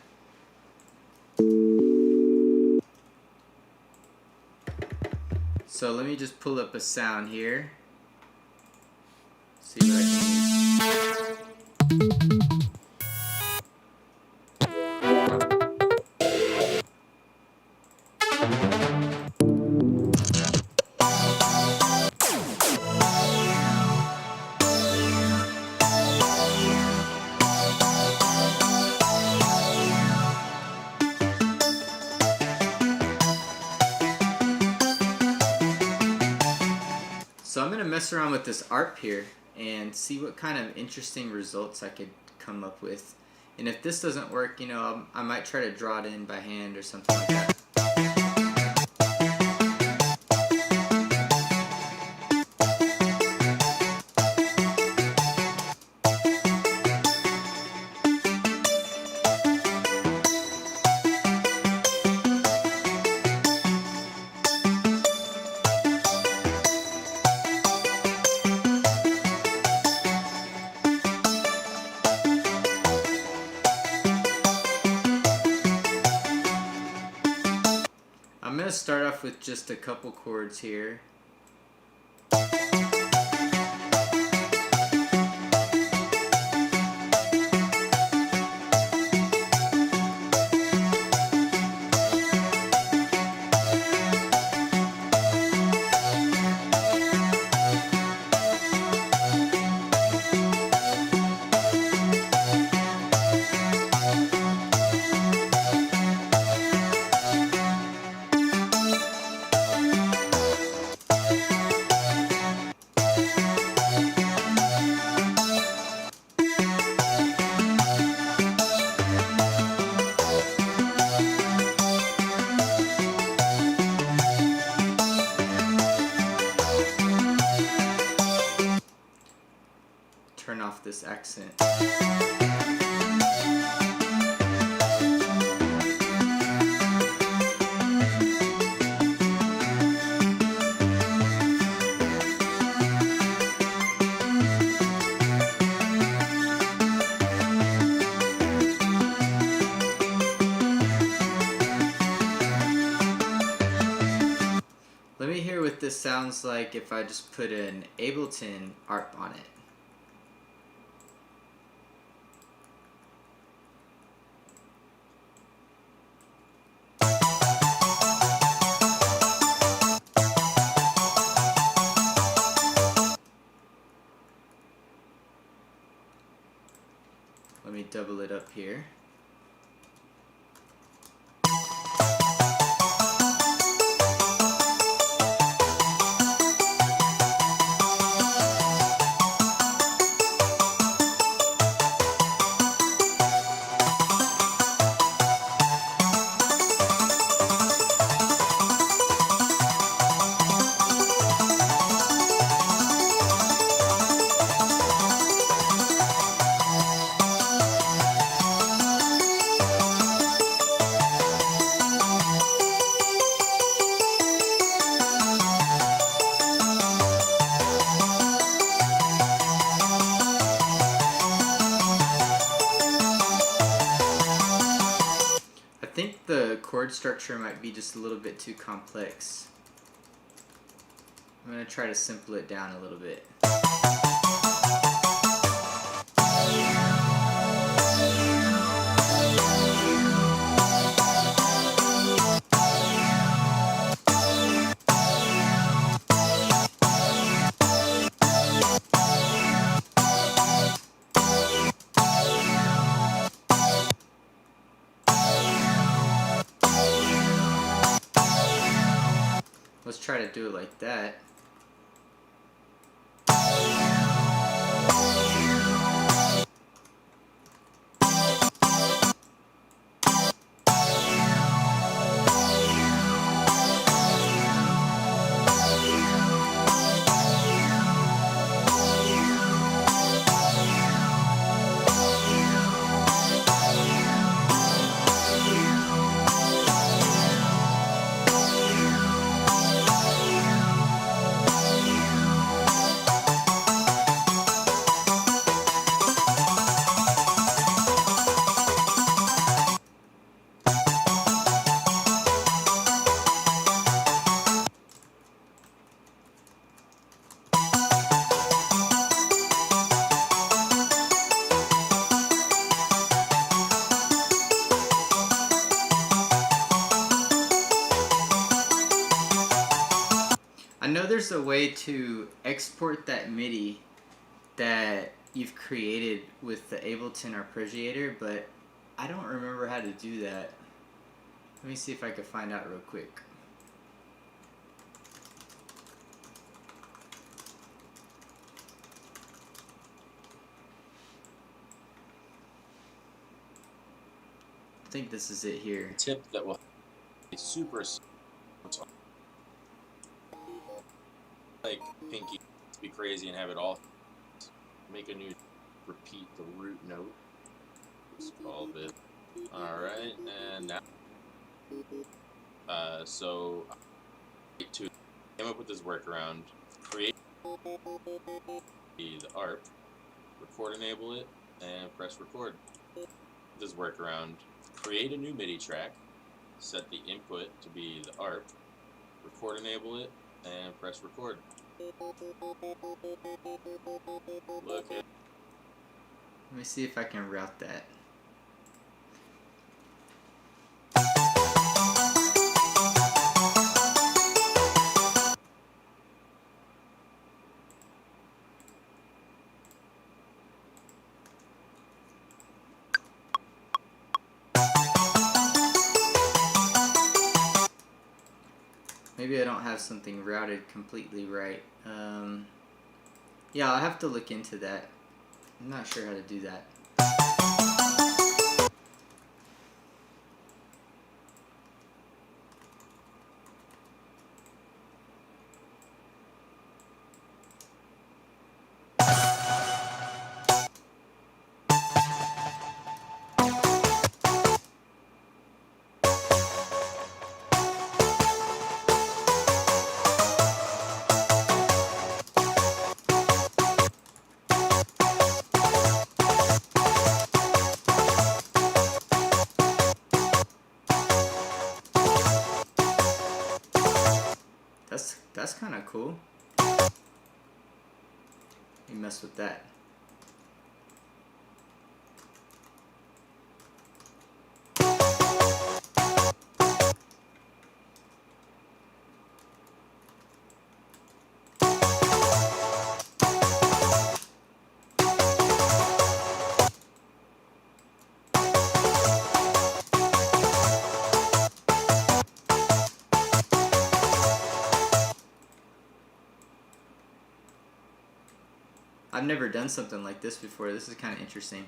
So let me just pull up a sound here. See what I can use. So I'm going to mess around with this ARP here and see what kind of interesting results I could come up with. And if this doesn't work, you know, I might try to draw it in by hand or something like that. I'm going to start off with just a couple chords here. Turn off this accent. Let me hear what this sounds like if I just put an Ableton ARP on it. Let me double it up here. I think the chord structure might be just a little bit too complex. I'm going to try to simple it down a little bit. Let's try to do it like that. know there's a way to export that MIDI that you've created with the Ableton arpeggiator, but I don't remember how to do that. Let me see if I can find out real quick. I think this is it here. Tip that will be super like pinky to be crazy and have it all make a new repeat the root note. Let's call it. Alright, and now so to came up with this workaround, create the ARP, record enable it, and press record. This workaround, create a new MIDI track, set the input to be the ARP, record enable it, and press record. Look at. Let me see if I can route that. Maybe I don't have something routed completely right. Yeah, I'll have to look into that. I'm not sure how to do that. That's kind of cool. Let me mess with that. I've never done something like this before. This is kind of interesting.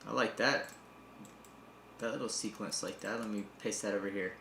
I like that. That little sequence like that. Let me paste that over here.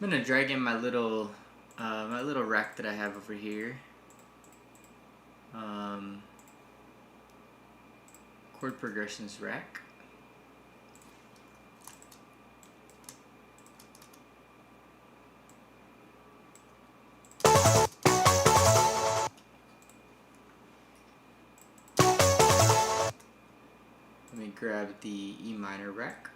I'm gonna drag in my little rack that I have over here. Chord progressions rack. Let me grab the E minor rack.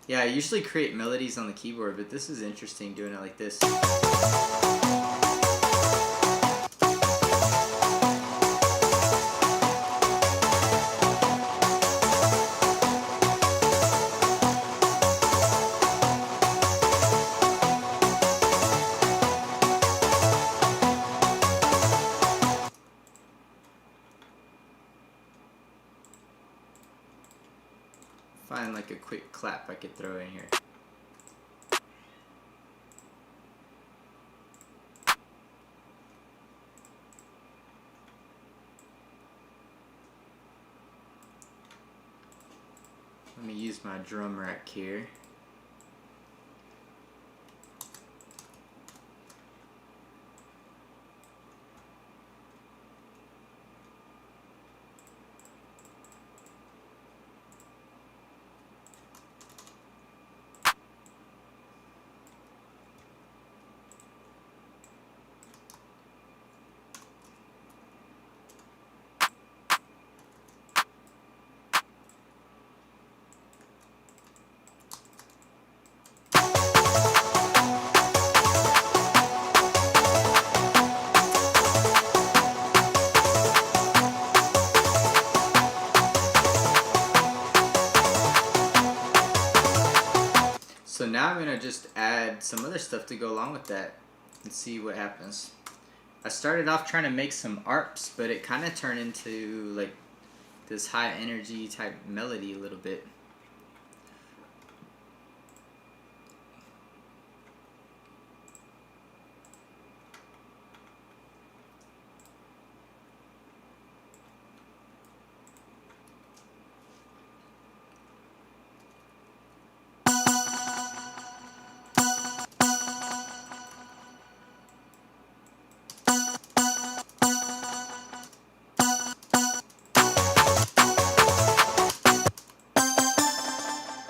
Yeah, I usually create melodies on the keyboard, but this is interesting doing it like this. Find like a quick clap I could throw in here. Let me use my drum rack here. So now I'm gonna just add some other stuff to go along with that and see what happens. I started off trying to make some ARPs, but it kind of turned into like this high energy type melody a little bit.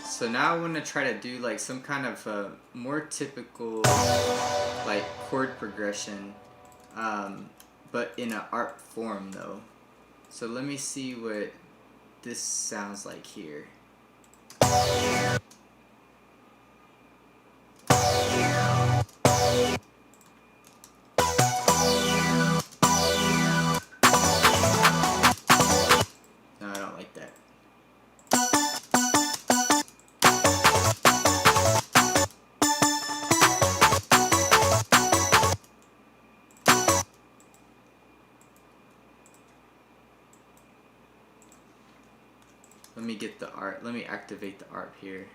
So now I want to try to do like some kind of more typical like chord progression, but in an ARP form though. So let me see what this sounds like here. No, I don't like that. Let me get the art. Let me activate the ARP here.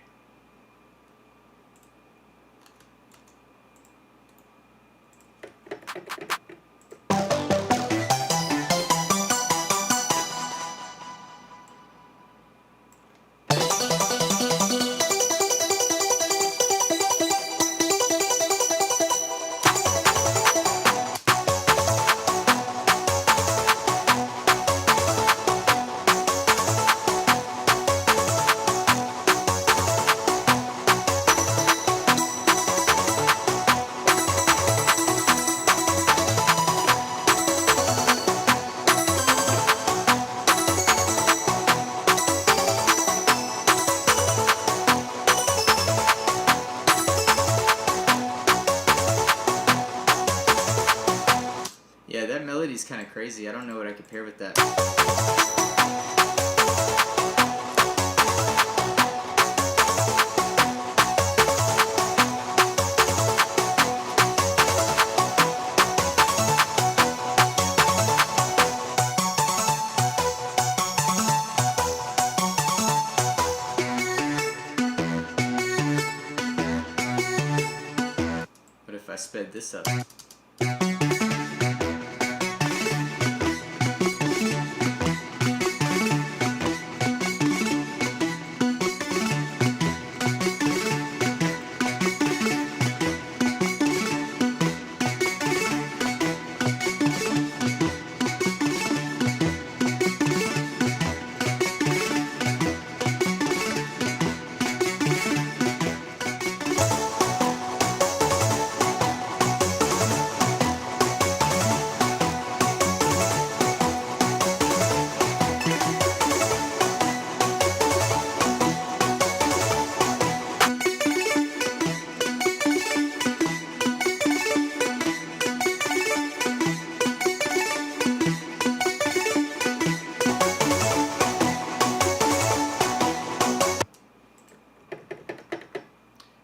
Yeah, that melody's kind of crazy. I don't know what I could pair with that. What if I sped this up?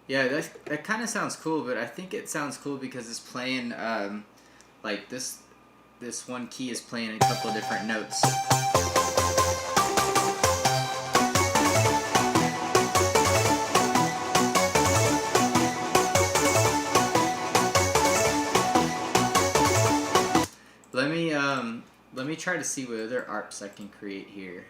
Yeah, that kind of sounds cool, but I think it sounds cool because it's playing like this one key is playing a couple of different notes. Let me try to see what other ARPs I can create here.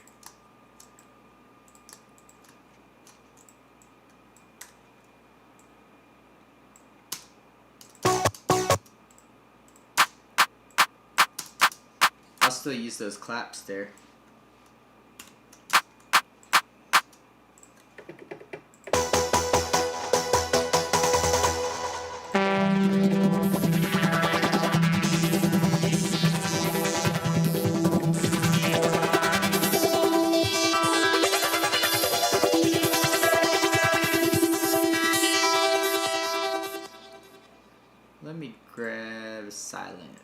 I'll still use those claps there. Let me grab silence.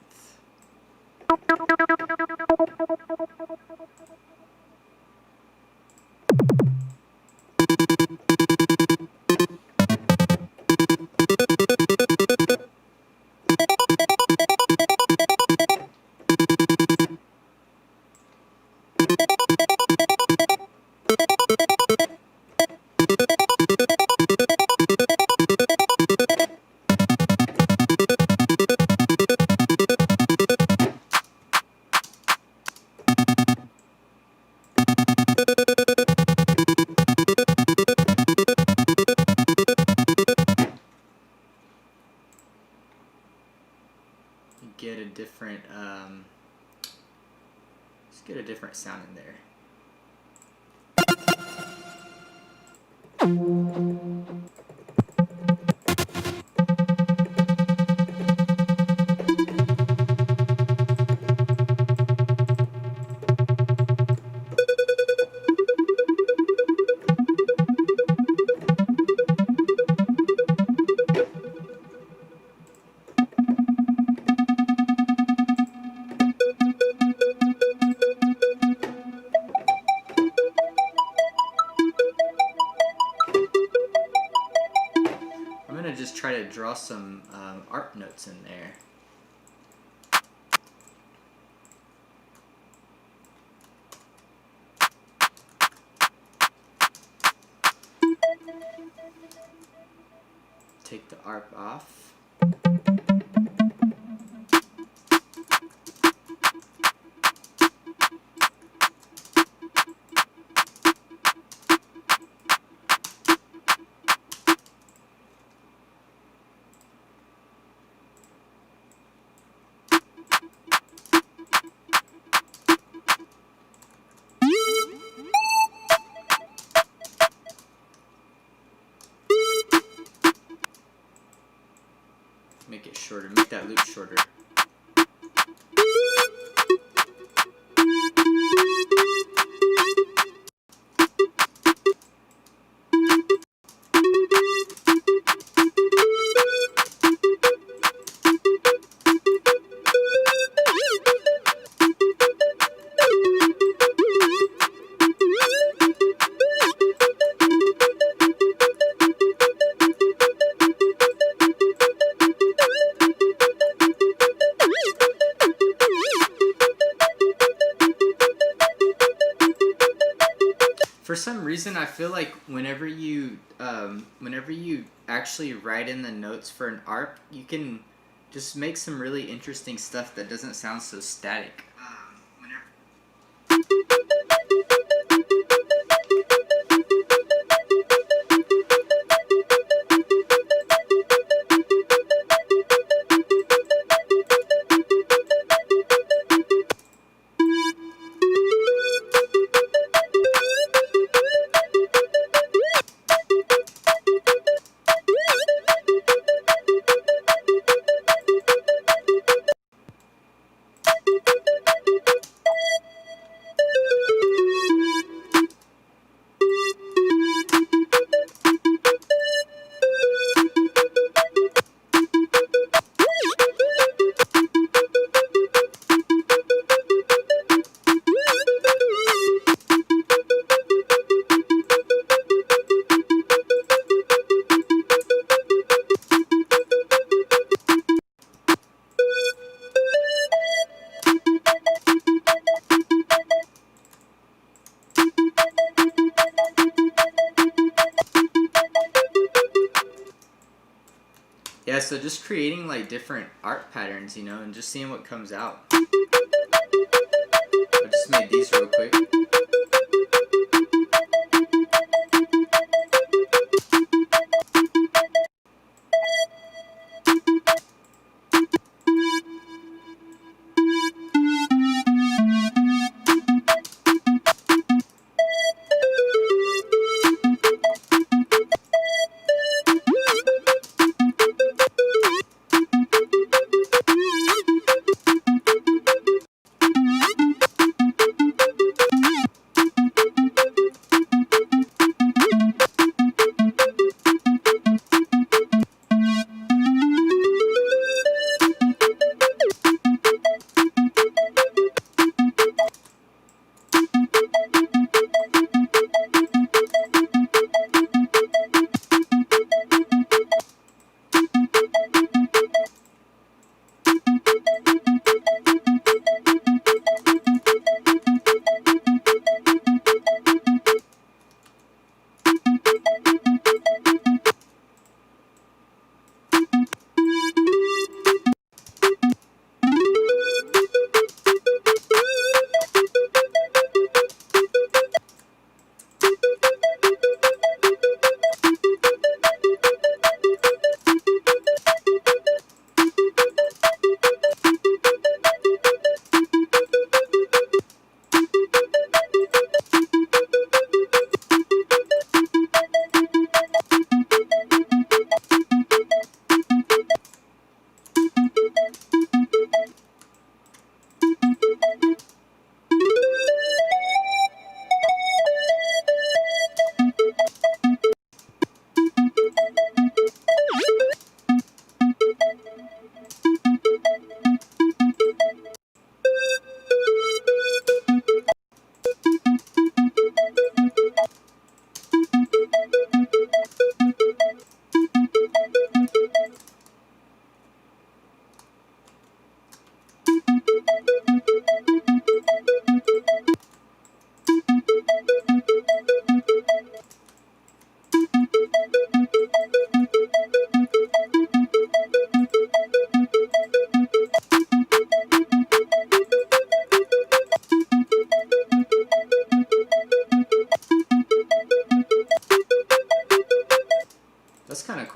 Get a different let's get a different sound in there. I'm gonna just try to draw some ARP notes in there. take the ARP off. Make it shorter, make that loop shorter. For some reason, I feel like whenever you actually write in the notes for an ARP, you can just make some really interesting stuff that doesn't sound so static. Yeah, so just creating like different art patterns, you know, and just seeing what comes out. I just made these real quick.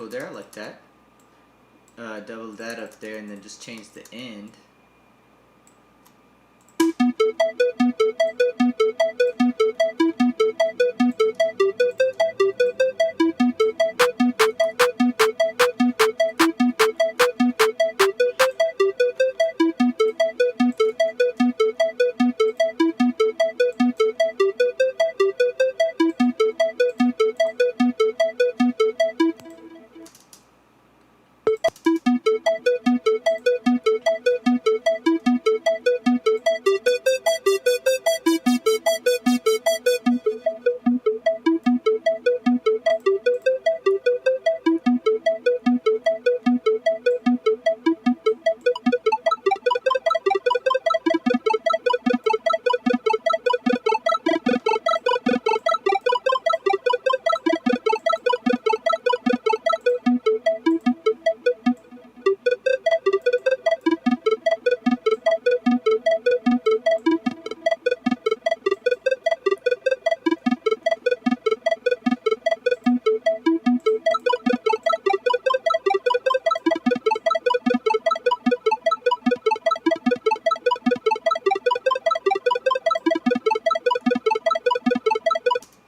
cool there. I like that. Double that up there and then just change the end.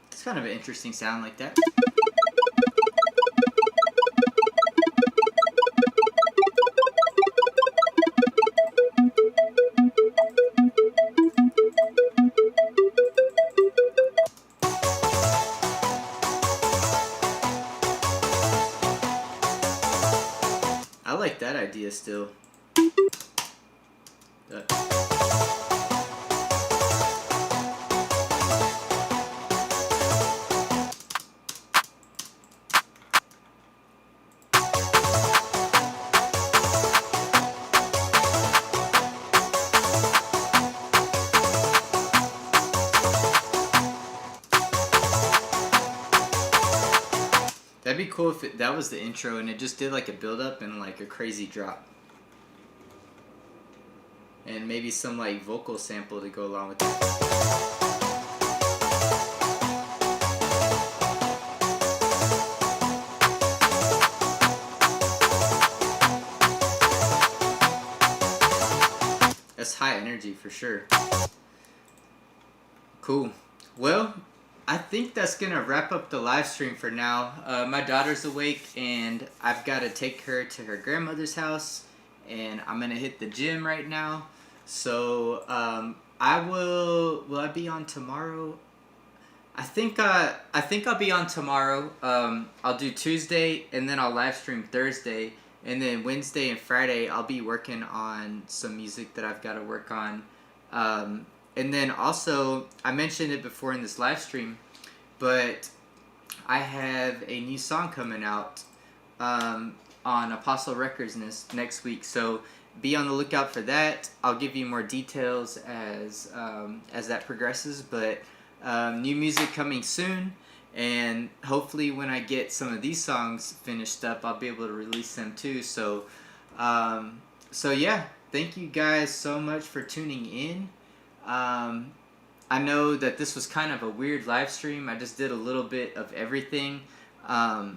It's kind of an interesting sound like that. I like that idea still. That'd be cool if that was the intro and it just did like a build up and like a crazy drop. And maybe some like vocal sample to go along with that. That's high energy for sure. Cool. Well, I think that's gonna wrap up the live stream for now. My daughter's awake and I've got to take her to her grandmother's house, and I'm gonna hit the gym right now. So will I be on tomorrow? I think I'll be on tomorrow. I'll do Tuesday and then I'll live stream Thursday, and then Wednesday and Friday I'll be working on some music that I've got to work on. And then also, I mentioned it before in this live stream, but I have a new song coming out on Apostle Records next week. So be on the lookout for that. I'll give you more details as that progresses. But new music coming soon, and hopefully when I get some of these songs finished up, I'll be able to release them too. So yeah, thank you guys so much for tuning in. I know that this was kind of a weird live stream. I just did a little bit of everything. I've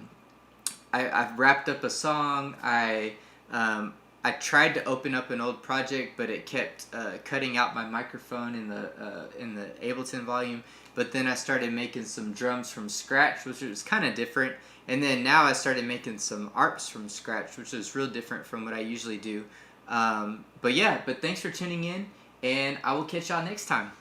wrapped up a song. I tried to open up an old project, but it kept cutting out my microphone in the Ableton volume. But then I started making some drums from scratch, which was kind of different. And then now I started making some arps from scratch, which is real different from what I usually do. But thanks for tuning in, and I will catch y'all next time.